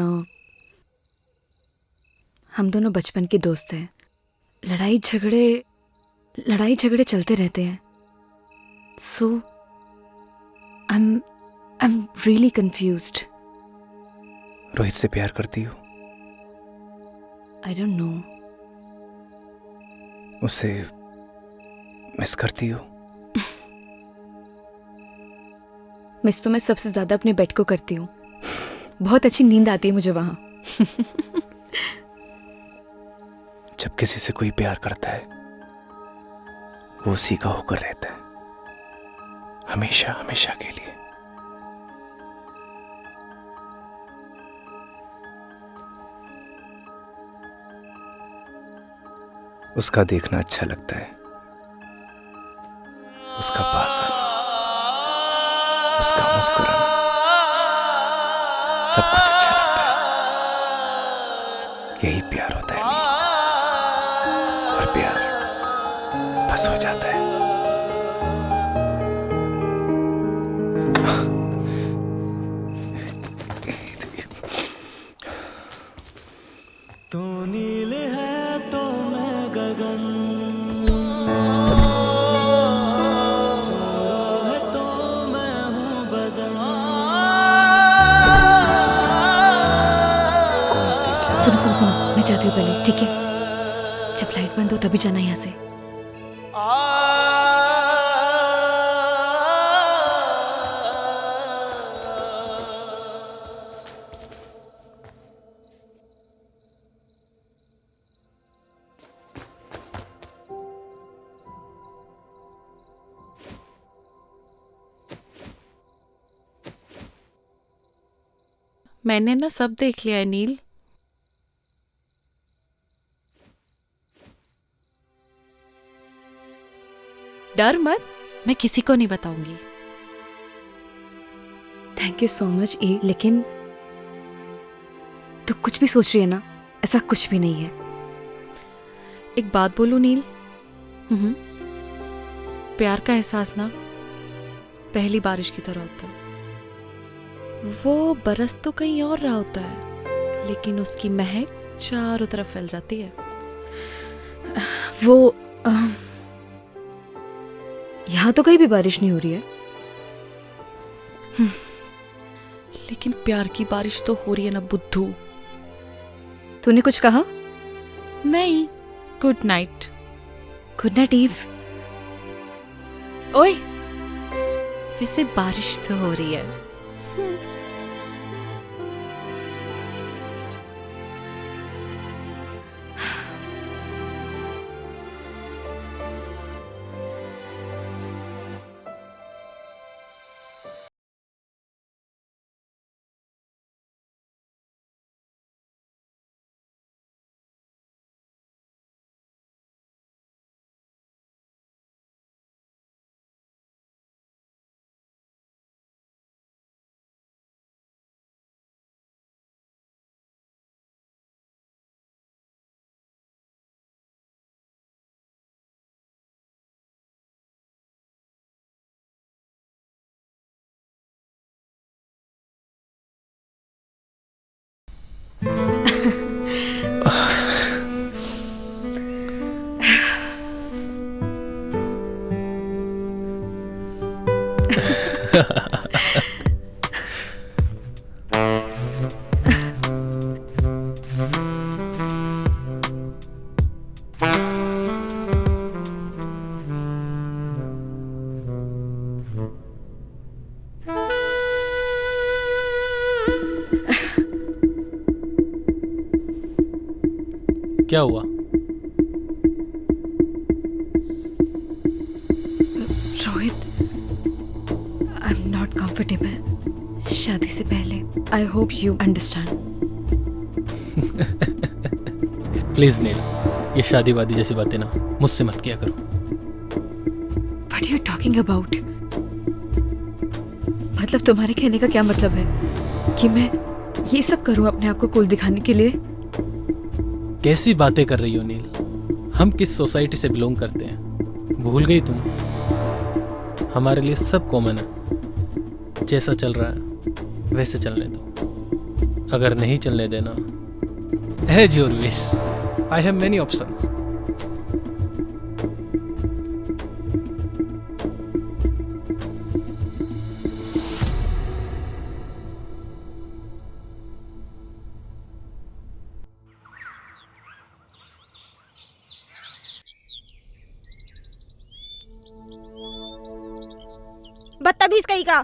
हम दोनों बचपन के दोस्त हैं। लड़ाई झगड़े चलते रहते हैं। So I am really confused. Rohit से प्यार करती हो? I don't know. उसे मिस करती हो? मिस तो मैं सबसे ज्यादा अपने बेड को करती हूँ। बहुत अच्छी नींद आती है मुझे वहां। जब किसी से कोई प्यार करता है वो उसी का होकर रहता है, हमेशा हमेशा के लिए। उसका देखना अच्छा लगता है, उसका पास आना, उसका मुस्कुराना। सब कुछ अच्छा लगता है। यही प्यार होता है नील। और प्यार बस हो जाता है। तू नील है तो मैं गगन, तू रूह है तो मैं हूँ बदन। सुनो सुनो सुनो, मैं जाती हूँ पहले, ठीक है? जब लाइट बंद हो तभी जाना यहाँ से। मैंने ना सब देख लिया है नील। डर मत, मैं किसी को नहीं बताऊंगी। थैंक यू सो मच ई, लेकिन तू कुछ भी सोच रही है ना, ऐसा कुछ भी नहीं है। एक बात बोलूं नील, प्यार का एहसास ना पहली बारिश की तरह होता है। वो बरस तो कहीं और रहा होता है, लेकिन उसकी महक चारों तरफ फैल जाती है। वो यहाँ तो कहीं भी बारिश नहीं हो रही है। लेकिन प्यार की बारिश तो हो रही है ना बुद्धू। तूने कुछ कहा? नहीं, good night. Good night Eve. ओए, वैसे बारिश तो हो रही है। क्या हुआ? Rohit, I am not comfortable शादी से पहले। I hope you understand. Please Neel, ये शादी वादी जैसी बातें ना मुझसे मत किया करो। What are you talking about? मतलब तुम्हारे कहने का क्या मतलब है कि मैं ये सब करूं अपने आप को कूल दिखाने के लिए? कैसी बातें कर रही हो नील? हम किस सोसाइटी से बिलोंग करते हैं भूल गई तुम? हमारे लिए सब कॉमन है। जैसा चल रहा है वैसे चलने दो। अगर नहीं चलने देना, as your wish, I have many options. बदतमीज कहीं का।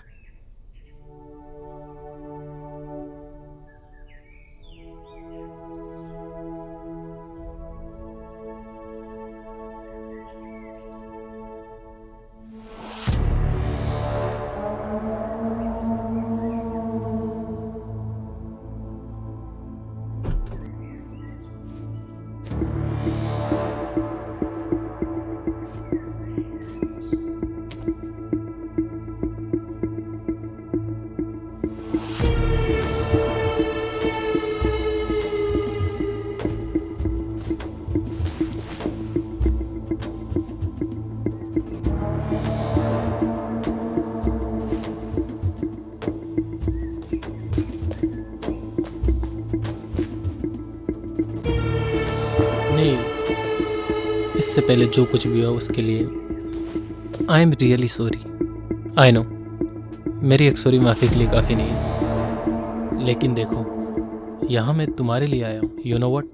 इससे पहले जो कुछ भी हुआ उसके लिए आई am really sorry. I know मेरी एक सॉरी माफ़ी के लिए काफ़ी नहीं है, लेकिन देखो यहाँ मैं तुम्हारे लिए आया हूँ। यू नो व्हाट,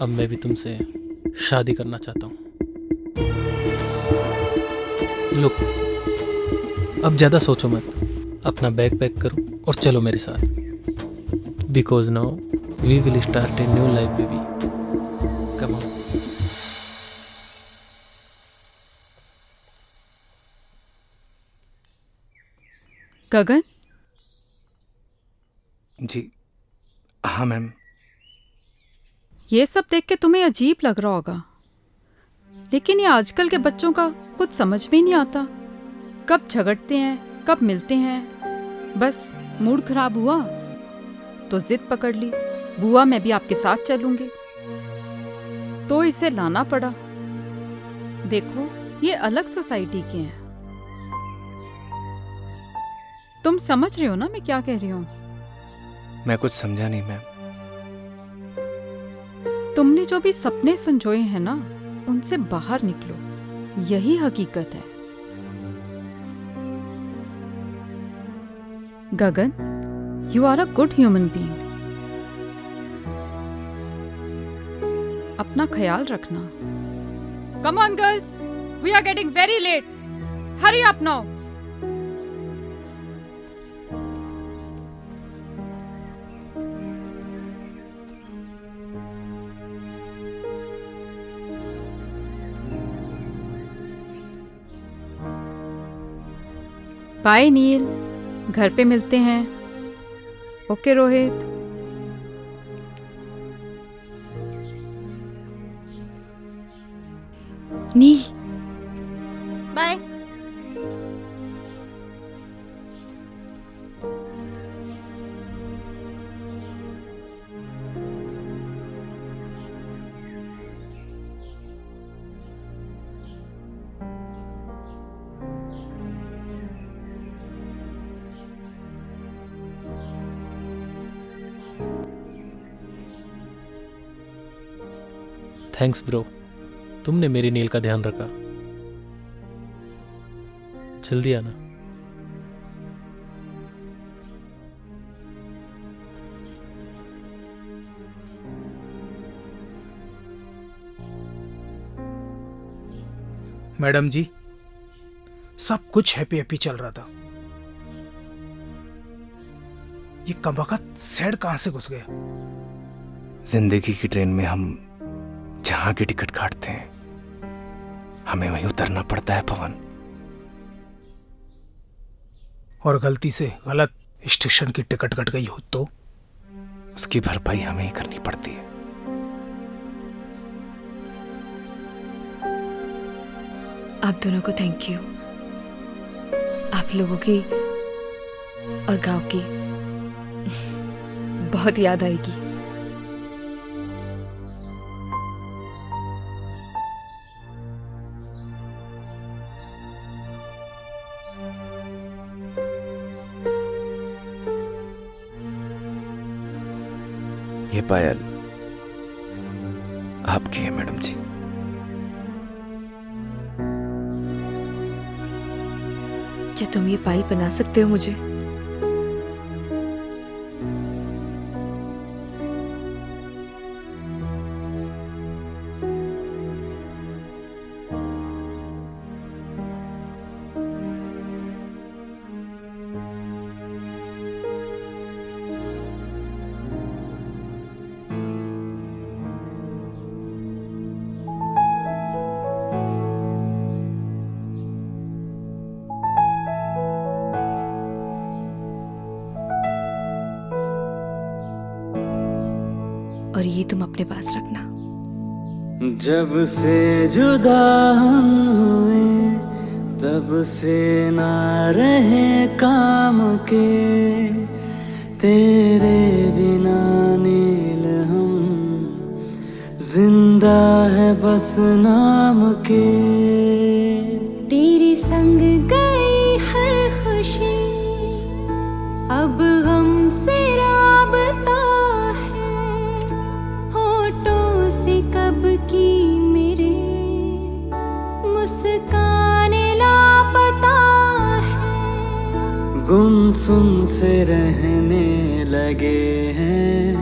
अब मैं भी तुमसे शादी करना चाहता हूँ। लुक, अब ज़्यादा सोचो मत, अपना बैग पैक करो और चलो मेरे साथ, because now we will start a new life baby. Come on. Gagan? जी हाँ मैम। ये सब देख के तुम्हें अजीब लग रहा होगा, लेकिन ये आजकल के बच्चों का कुछ समझ में नहीं आता। कब झगड़ते हैं, कब मिलते हैं। बस मूड खराब हुआ तो जिद पकड़ ली, बुआ मैं भी आपके साथ चलूंगी, तो इसे लाना पड़ा। देखो ये अलग सोसाइटी के हैं। तुम समझ रहे हो ना मैं क्या कह रही हूँ? मैं कुछ समझा नहीं मैम। तुमने जो भी सपने संजोए हैं ना, उनसे बाहर निकलो, यही हकीकत है। Gagan, you are a good human being. अपना ख्याल रखना। Come on girls, we are getting very late. Hurry up now. Bye Neel, घर पे मिलते हैं। Okay Rohit. Neel bye. Thanks bro, तुमने मेरी नील का ध्यान रखा। जल्दी आना। मैडम जी, सब कुछ हैप्पी हैप्पी चल रहा था, ये कमबख्त सैड कहां से घुस गया? जिंदगी की ट्रेन में हम जहां की टिकट काटते हैं, हमें वहीं उतरना पड़ता है पवन। और गलती से गलत स्टेशन की टिकट कट गई हो तो उसकी भरपाई हमें ही करनी पड़ती है। आप दोनों को थैंक यू। आप लोगों की और गांव की बहुत याद आएगी। ये पायल आपकी है मैडम जी। क्या तुम ये पायल बना सकते हो मुझे? और ये तुम अपने पास रखना। जब से जुदा हम हुए तब से ना रहे काम के, तेरे बिना नील हम जिंदा है बस नाम के। तेरे संग गई हर खुशी, अब गम से राबता है, होठों से कब की मेरे मासूम से रहने लगे हैं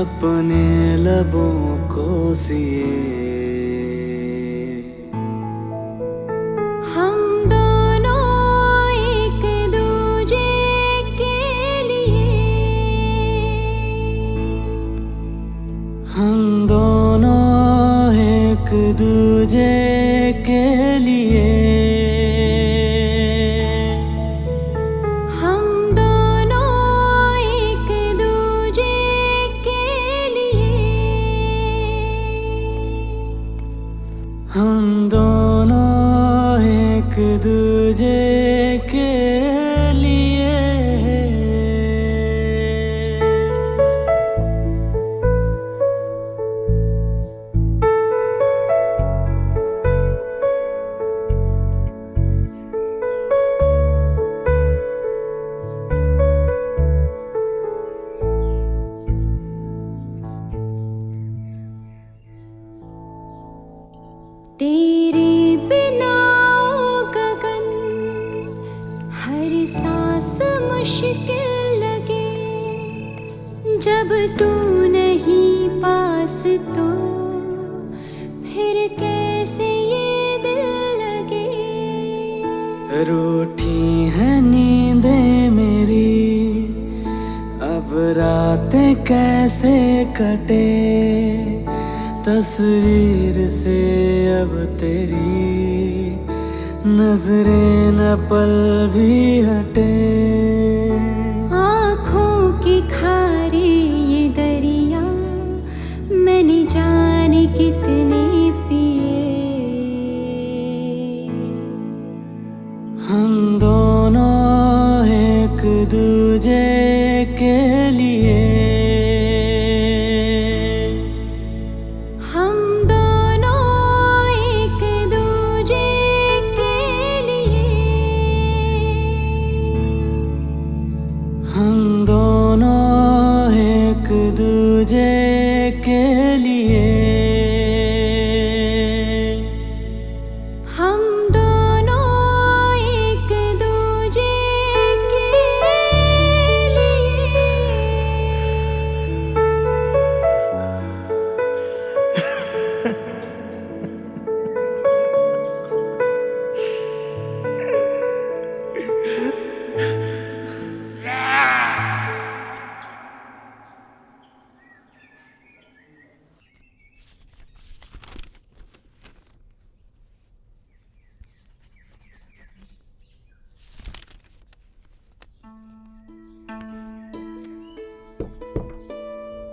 अपने लबों को सिए। हम दोनों एक दूजे के लिए, हम दोनों एक दूजे के लिए, हम दोनों एक दूजे के लिए, हम दोनों एक दूजे के लिए। तेरे बिना ओ गगन हर सांस मुश्किल लगे, जब तू नहीं पास तो फिर कैसे ये दिल लगे। रूठी है नींदें मेरी, अब रातें कैसे कटे, तस्वीर से अब तेरी नजरें न पल भी हटे। आँखों के खारे ये दरिया मैंने जाने कितने पिए। हम दोनों एक दूजे के लिए, हम दोनों एक दूजे के लिए, हम दोनों एक दूजे के लिए, हम दोनों एक दूजे के लिए।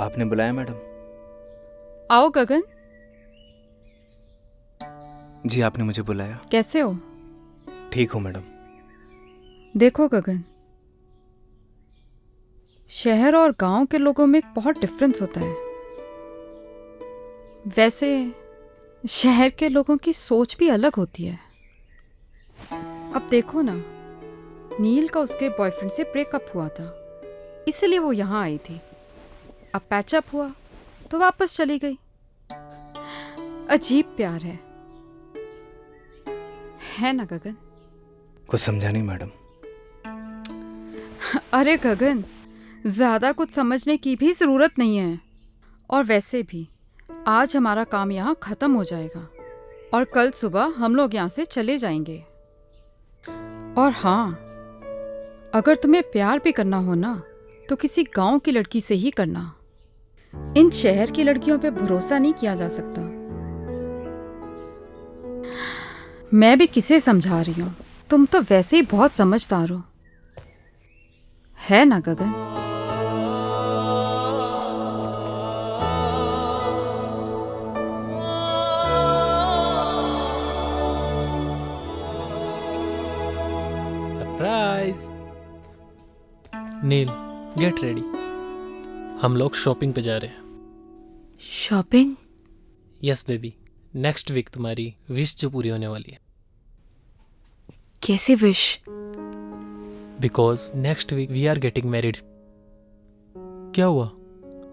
आपने बुलाया मैडम? आओ गगन। जी आपने मुझे बुलाया। कैसे हो? ठीक हूँ मैडम। देखो गगन, शहर और गांव के लोगों में एक बहुत डिफरेंस होता है। वैसे शहर के लोगों की सोच भी अलग होती है। अब देखो ना, नील का उसके बॉयफ्रेंड से ब्रेकअप हुआ था, इसलिए वो यहाँ आई थी। अब पैचअप हुआ तो वापस चली गई। अजीब प्यार है ना गगन? कुछ समझा नहीं मैडम। अरे गगन, ज्यादा कुछ समझने की भी जरूरत नहीं है। और वैसे भी आज हमारा काम यहाँ खत्म हो जाएगा और कल सुबह हम लोग यहाँ से चले जाएंगे। और हाँ, अगर तुम्हें प्यार भी करना हो ना तो किसी गांव की लड़की से ही करना। इन शहर की लड़कियों पे भरोसा नहीं किया जा सकता। मैं भी किसे समझा रही हूँ, तुम तो वैसे ही बहुत समझदार हो, है ना Gagan? Surprise. Neel, get ready, हम लोग शॉपिंग पे जा रहे हैं। Shopping? Yes baby, next week तुम्हारी विश जो पूरी होने वाली है। कैसे wish? Because next week we are getting married. क्या हुआ?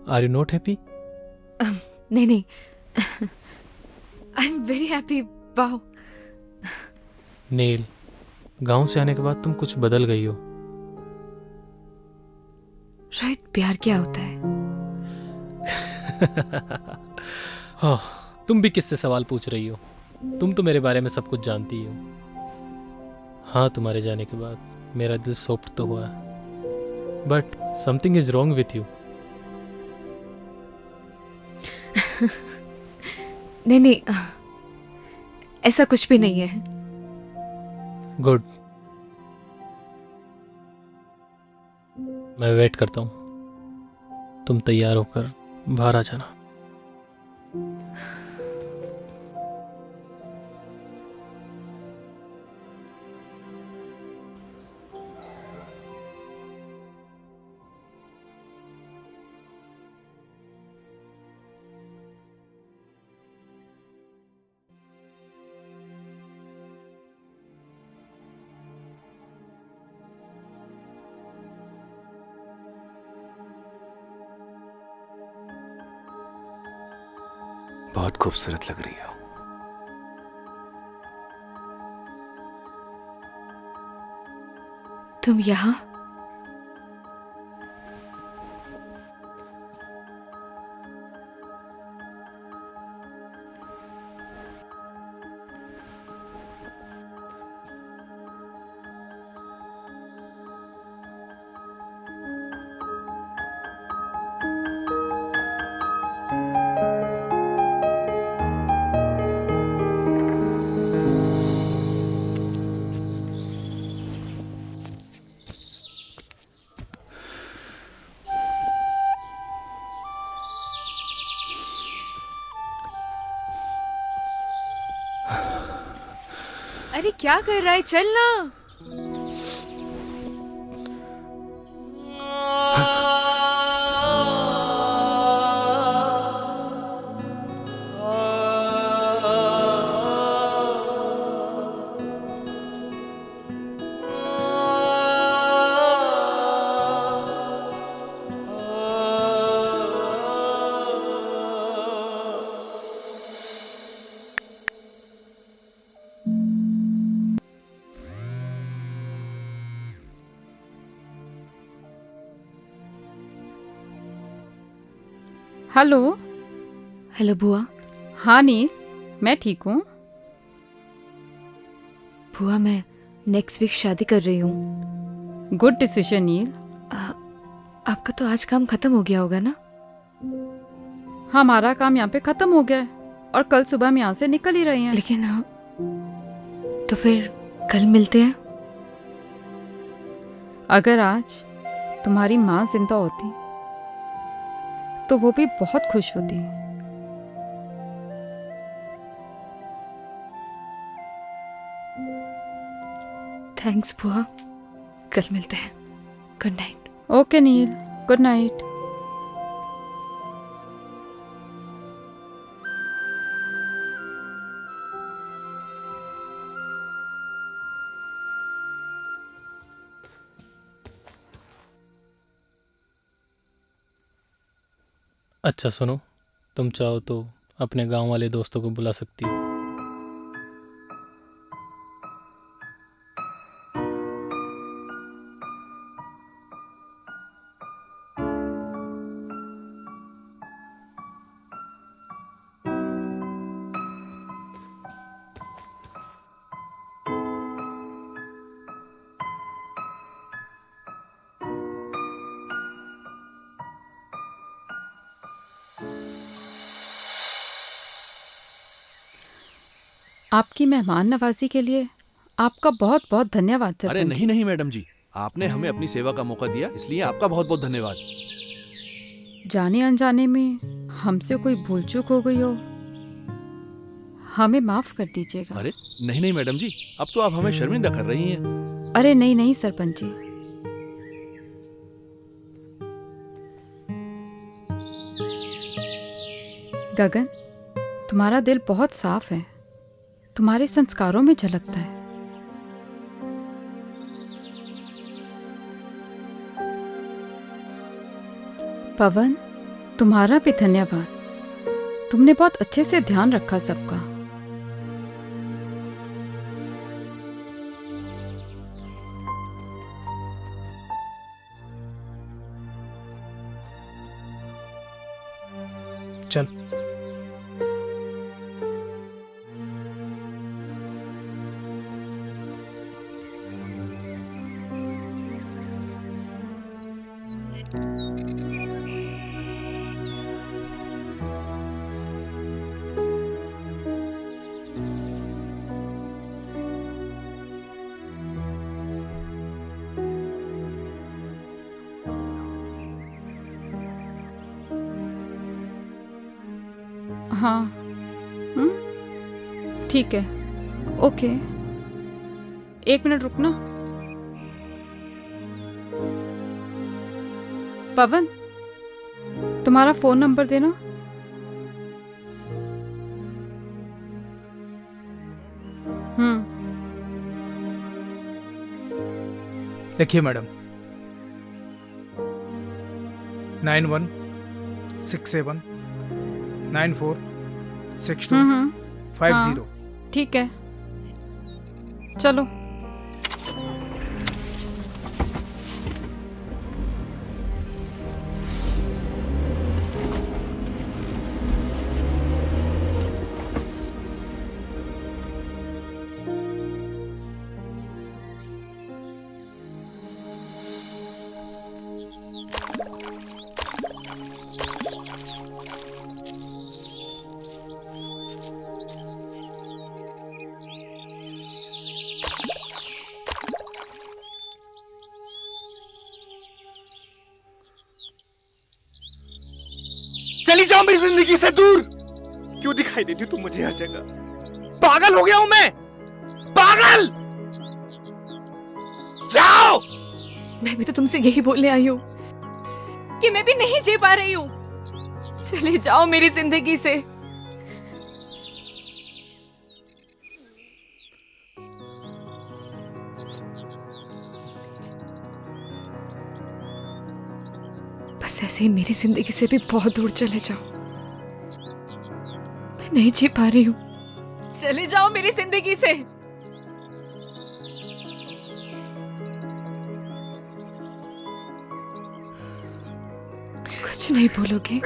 Are you not happy? नहीं नहीं, I am very happy. Wow. Neel, गांव से आने के बाद तुम कुछ बदल गई हो। रोहित, प्यार क्या होता है? ओह, तुम भी किससे सवाल पूछ रही हो? तुम तो मेरे बारे में सब कुछ जानती हो। हाँ, तुम्हारे जाने के बाद मेरा दिल सॉफ्ट तो हुआ, but something is wrong with you. नहीं नहीं, ऐसा कुछ भी नहीं है। गुड, मैं वेट करता हूँ। तुम तैयार होकर बाहर आ जाना। बहुत खूबसूरत लग रही हो। तुम यहाँ? अरे क्या कर रहा है? चल ना। हेलो। हेलो बुआ। हाँ नील, मैं ठीक हूँ। बुआ, मैं नेक्स्ट वीक शादी कर रही हूँ। गुड डिसीजन नील। आपका तो आज काम खत्म हो गया होगा ना? हमारा काम यहाँ पे खत्म हो गया है और कल सुबह हम यहाँ से निकल ही रहे हैं। लेकिन तो फिर कल मिलते हैं। अगर आज तुम्हारी माँ जिंदा होती तो वो भी बहुत खुश होती। थैंक्स बुआ, कल मिलते हैं। Good night. ओके नील, गुड नाइट। अच्छा सुनो, तुम चाहो तो अपने गांव वाले दोस्तों को बुला सकती हो। आपकी मेहमान नवाजी के लिए आपका बहुत बहुत धन्यवाद सरपंच। अरे नहीं नहीं मैडम जी, आपने हमें अपनी सेवा का मौका दिया, इसलिए आपका बहुत बहुत धन्यवाद। जाने अनजाने में हमसे कोई भूल चूक हो गई हो, हमें माफ कर दीजिएगा। अरे नहीं नहीं मैडम जी, अब तो आप हमें शर्मिंदा कर रही हैं। अरे नहीं नहीं सरपंच जी, गगन, तुम्हारा दिल बहुत साफ है, तुम्हारे संस्कारों में झलकता है। पवन, तुम्हारा भी धन्यवाद, तुमने बहुत अच्छे से ध्यान रखा सबका। हाँ ठीक है, ओके। 1 मिनट रुकना। पवन, तुम्हारा फोन नंबर देना। लिखिए मैडम। 9167 946250। ठीक है, चलो। चली जाओ मेरी जिंदगी से दूर। क्यों दिखाई देती तुम मुझे हर जगह? पागल हो गया हूं मैं, पागल। जाओ। मैं भी तो तुमसे यही बोलने आई हूँ कि मैं भी नहीं जी पा रही हूँ। चले जाओ मेरी जिंदगी से। बस ऐसे ही मेरी जिंदगी से भी बहुत दूर चले जाओ। मैं नहीं जी पा रही हूँ। चले जाओ मेरी जिंदगी से। कुछ नहीं बोलोगे?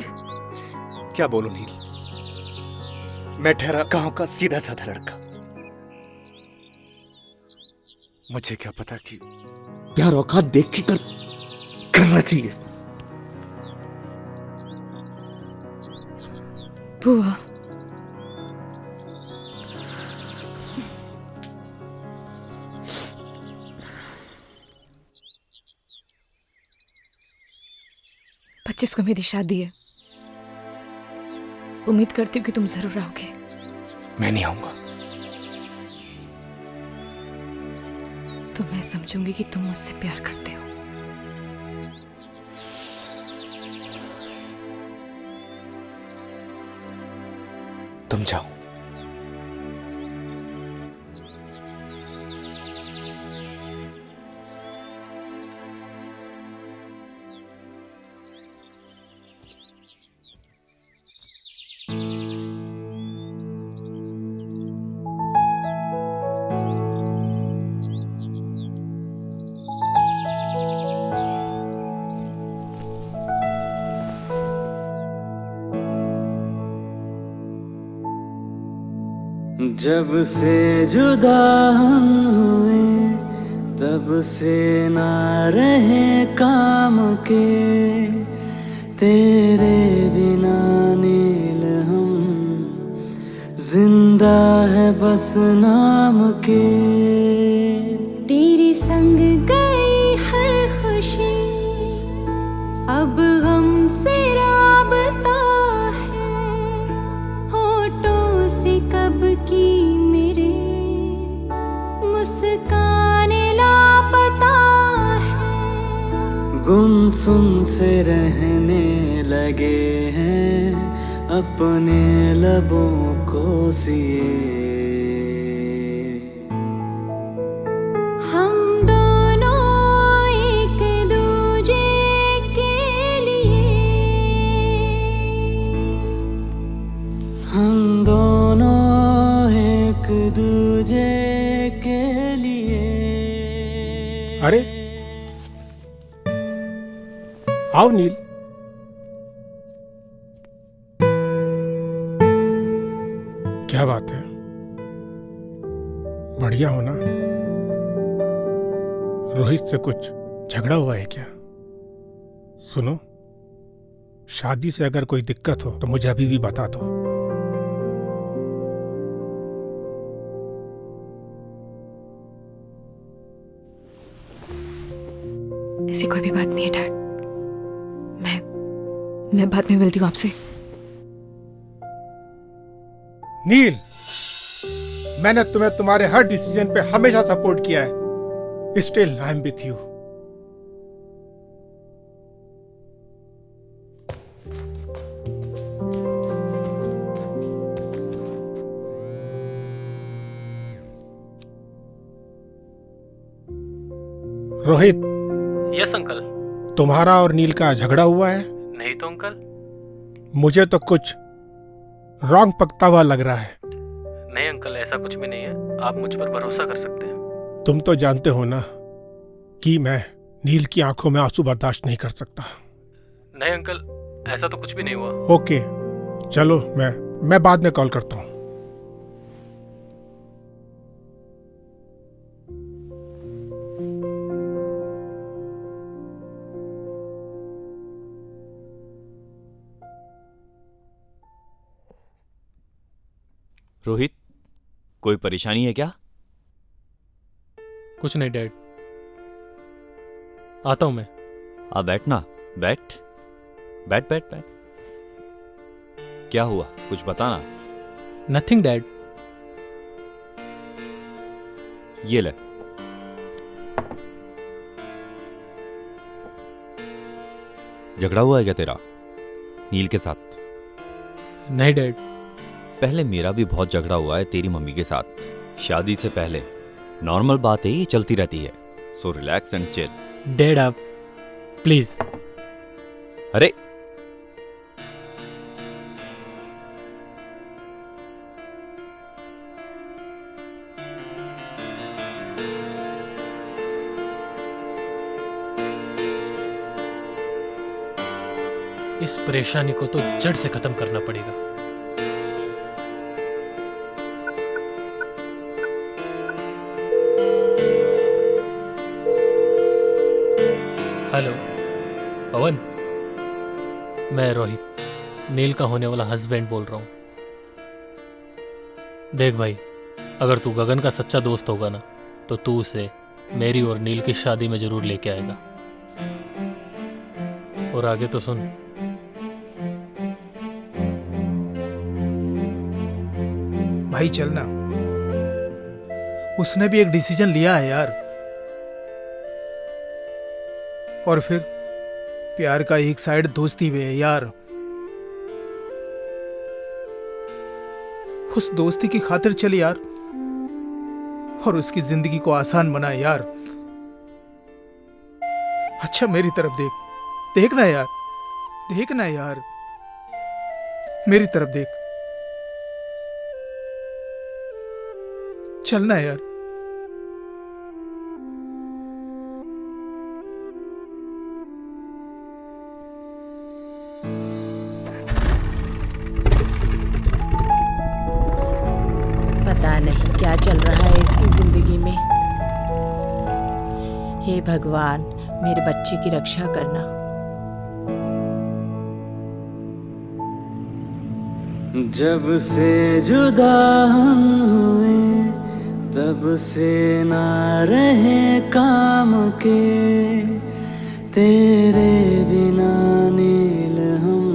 क्या बोलूं नील? मैं ठहरा गांव का सीधा साधा लड़का। मुझे क्या पता कि प्यार औकात देख के करना चाहिए। बुआ, पच्चीस को मेरी शादी है। उम्मीद करती हूँ कि तुम जरूर आओगे। मैं नहीं आऊंगा। तो मैं समझूंगी कि तुम मुझसे प्यार करते हो। तुम जाओ। जब से जुदा हम हुए तब से ना रहे काम के, तेरे बिना नील हम जिंदा है बस नाम के। तेरे संग गई हर खुशी अब गम से राबता है, होठों से कब की मेरे मुस्कान लापता है। गुमसुम से रहने लगे हैं अपने लबों को सिए। हम दोनों एक दूजे के लिए, हम दोनों एक दूजे के लिए। अरे आओ नील। क्या बात है, बढ़िया हो ना? रोहित से कुछ झगड़ा हुआ है क्या? सुनो, शादी से अगर कोई दिक्कत हो तो मुझे अभी भी बता दो। ऐसी कोई भी बात नहीं है डैड। मैं बाद में मिलती हूँ आपसे। नील, मैंने तुम्हें तुम्हारे हर डिसीजन पे हमेशा सपोर्ट किया है। Still I am with you. Rohit. Yes uncle. तुम्हारा और नील का झगड़ा हुआ है? नहीं तो अंकल। मुझे तो कुछ रॉन्ग पकता हुआ लग रहा है। नहीं अंकल, ऐसा कुछ भी नहीं है, आप मुझ पर भरोसा कर सकते हैं। तुम तो जानते हो ना कि मैं नील की आंखों में आंसू बर्दाश्त नहीं कर सकता। नहीं अंकल, ऐसा तो कुछ भी नहीं हुआ। ओके, चलो मैं बाद में कॉल करता हूँ। रोहित, कोई परेशानी है क्या? कुछ नहीं डैड, आता हूं मैं। आ बैठना, बैठ बैठ बैठ बैठ। क्या हुआ, कुछ बताना। Nothing dad. ये ले। झगड़ा हुआ है क्या तेरा नील के साथ? नहीं डैड। पहले मेरा भी बहुत झगड़ा हुआ है तेरी मम्मी के साथ, शादी से पहले। नॉर्मल बात है, ये चलती रहती है। So relax and chill. Dad आप प्लीज। अरे इस परेशानी को तो जड़ से खत्म करना पड़ेगा। हेलो पवन, मैं रोहित, नील का होने वाला हस्बैंड बोल रहा हूं। देख भाई, अगर तू गगन का सच्चा दोस्त होगा ना, तो तू उसे मेरी और नील की शादी में जरूर लेके आएगा। और आगे तो सुन। भाई चलना, उसने भी एक डिसीजन लिया है यार। और फिर प्यार का एक साइड दोस्ती भी है यार। उस दोस्ती की खातिर चल यार, और उसकी जिंदगी को आसान बना यार। अच्छा मेरी तरफ देख, देखना यार, देखना यार, मेरी तरफ देख, चलना यार। पता नहीं क्या चल रहा है इसकी जिंदगी में। हे भगवान, मेरे बच्चे की रक्षा करना। जब से जुदा हम हुए, तब से ना रहे काम के, तेरे बिना नील हम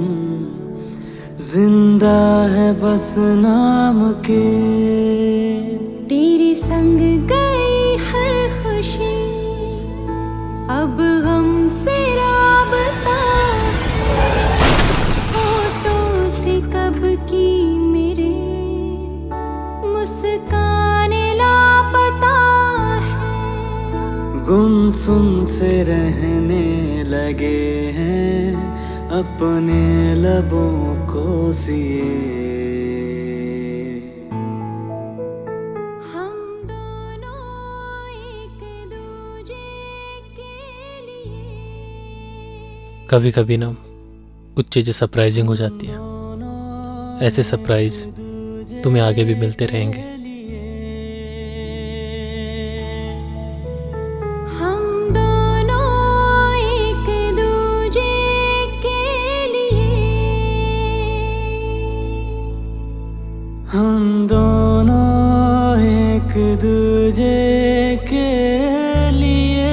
जिंदा है बस नाम के। तेरे संग गई हर खुशी, अब गम से राबता, होठों से कब की मेरे मुस्काने लापता है। गुमसुम से रहने लगे हैं अपने लबों को सिए। कभी कभी ना कुछ चीजें सरप्राइजिंग हो जाती हैं। ऐसे सरप्राइज तुम्हें आगे भी मिलते रहेंगे। हम दोनों एक दूजे के लिए, हम दोनों एक दूजे के लिए।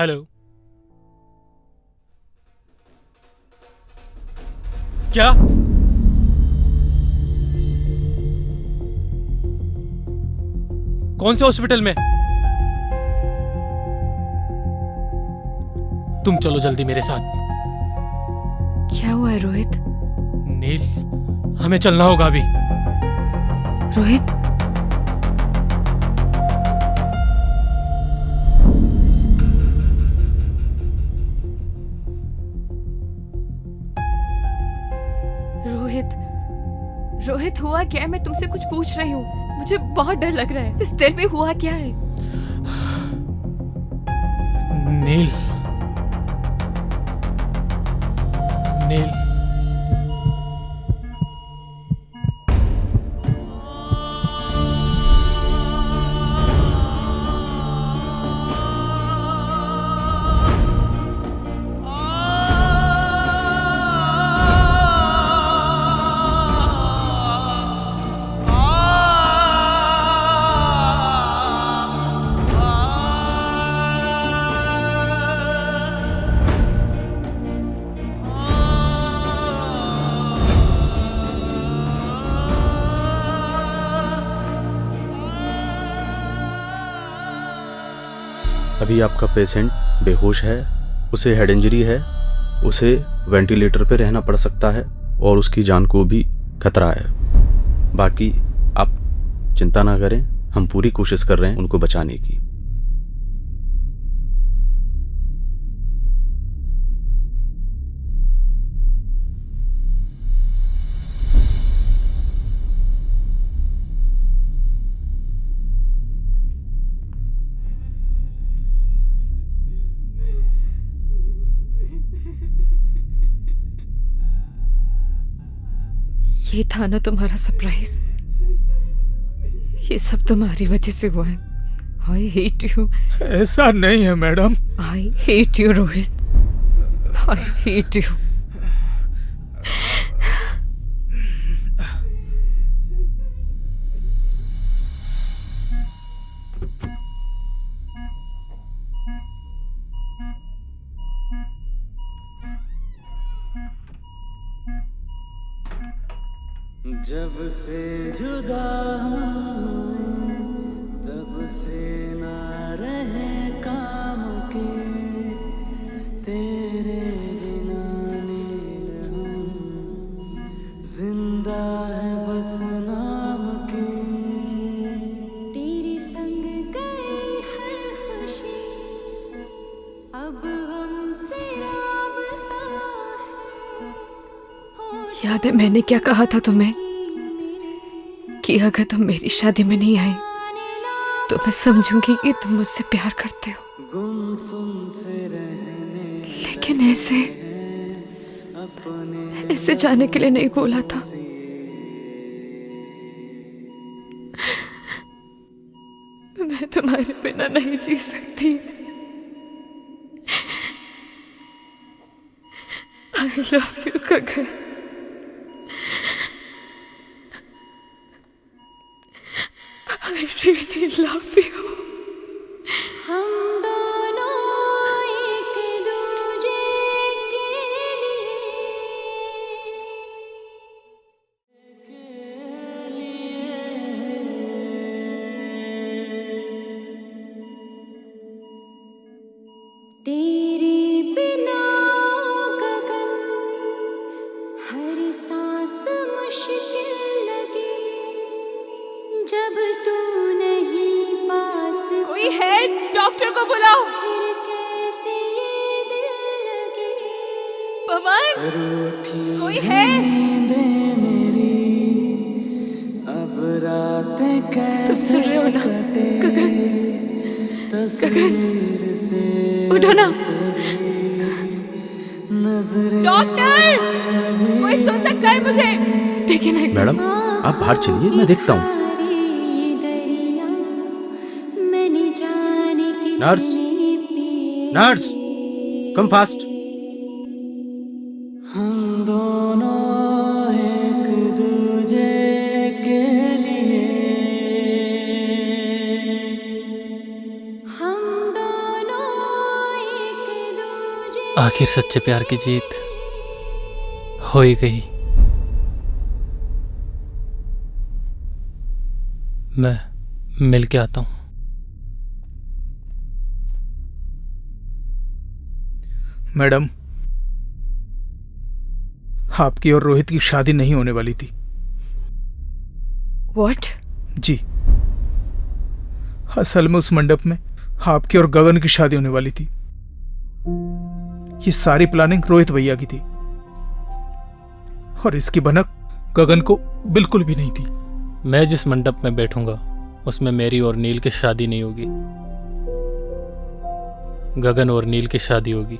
हेलो। क्या? कौन से हॉस्पिटल में? तुम चलो जल्दी मेरे साथ। क्या हुआ है रोहित? नील, हमें चलना होगा अभी। रोहित, रोहित, रोहित हुआ क्या है? मैं तुमसे कुछ पूछ रही हूँ, मुझे बहुत डर लग रहा है। Just tell me, हुआ क्या है? नील, नील, अभी आपका पेशेंट बेहोश है, उसे हेड इंजरी है, उसे वेंटिलेटर पे रहना पड़ सकता है और उसकी जान को भी खतरा है। बाकी आप चिंता ना करें, हम पूरी कोशिश कर रहे हैं उनको बचाने की। ये था ना तुम्हारा सरप्राइज? ये सब तुम्हारी वजह से हुआ है। I hate you. ऐसा नहीं है madam. I hate you Rohit, I hate you. जब से जुदा हुए तब से ना रहे काम के, तेरे बिना नील हम जिंदा है बस नाम के। तेरे संग गई हर खुशी अब हमसे राबता है। याद है मैंने क्या कहा था तुम्हें कि अगर तुम मेरी शादी में नहीं आए तो मैं समझूंगी कि तुम मुझसे प्यार करते हो। लेकिन ऐसे जाने के लिए नहीं बोला था। मैं तुम्हारे बिना नहीं जी सकती। I love you Gagan. I really love you। हम दोनों एक दूजे के लिए तेरे बिना गगन हर सांस मुश्किल लगे, जब तू नहीं पास। कोई है? डॉक्टर को बुलाओ। फिर कैसे ये दिल लगे। पवन, कोई है? अब रातें कैसे सुन रहे हो ना? गगन, गगन, उठो ना। डॉक्टर, कोई सुन सकता है मुझे? देखिए ना। मैडम आप बाहर चलिए, मैं देखता हूँ। Nurse, nurse, come fast. हम दोनों एक दूजे के लिए, हम दोनों आखिर सच्चे प्यार की जीत हो ही गई। मैं मिल के आता हूं। मैडम, आपकी और रोहित की शादी नहीं होने वाली थी। What? जी, असल में उस मंडप में आपकी और गगन की शादी होने वाली थी। ये सारी प्लानिंग रोहित भैया की थी और इसकी भनक गगन को बिल्कुल भी नहीं थी। मैं जिस मंडप में बैठूंगा उसमें मेरी और नील की शादी नहीं होगी, गगन और नील की शादी होगी।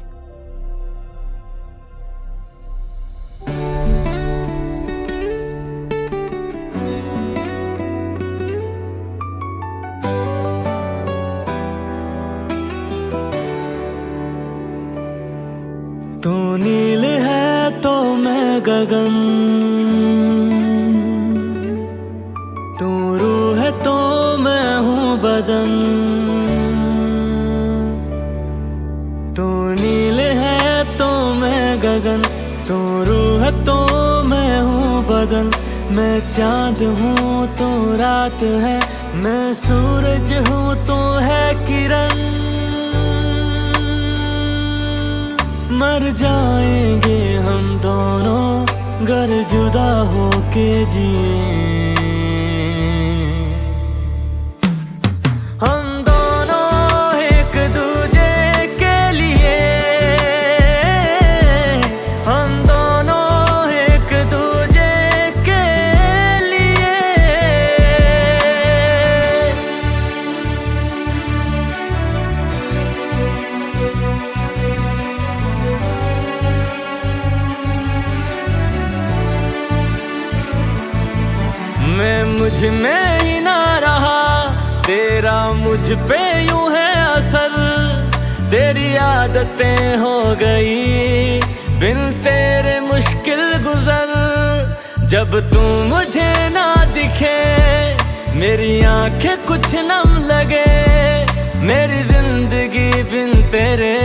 तू नील है तो मैं गगन, तू रूह है तो मैं हूँ बदन। तू नील है तो मैं गगन, तू रूह है तो मैं हूँ बदन। मैं चांद हूँ तो रात है, मैं सूरज हूँ तो है किरण। मर जाएंगे हम दोनों गर जुदा होके जिए। हम दोनों एक दूजे के लिए, हम दोनों एक दूजे के लिए। मैं मुझ में ही ना रहा, तेरा मुझ पे यूं है असर। तेरी आदतें हो गई बिन तेरे मुश्किल गुजर। जब तू मुझे ना दिखे मेरी आंखें कुछ नम लगे। मेरी जिंदगी बिन तेरे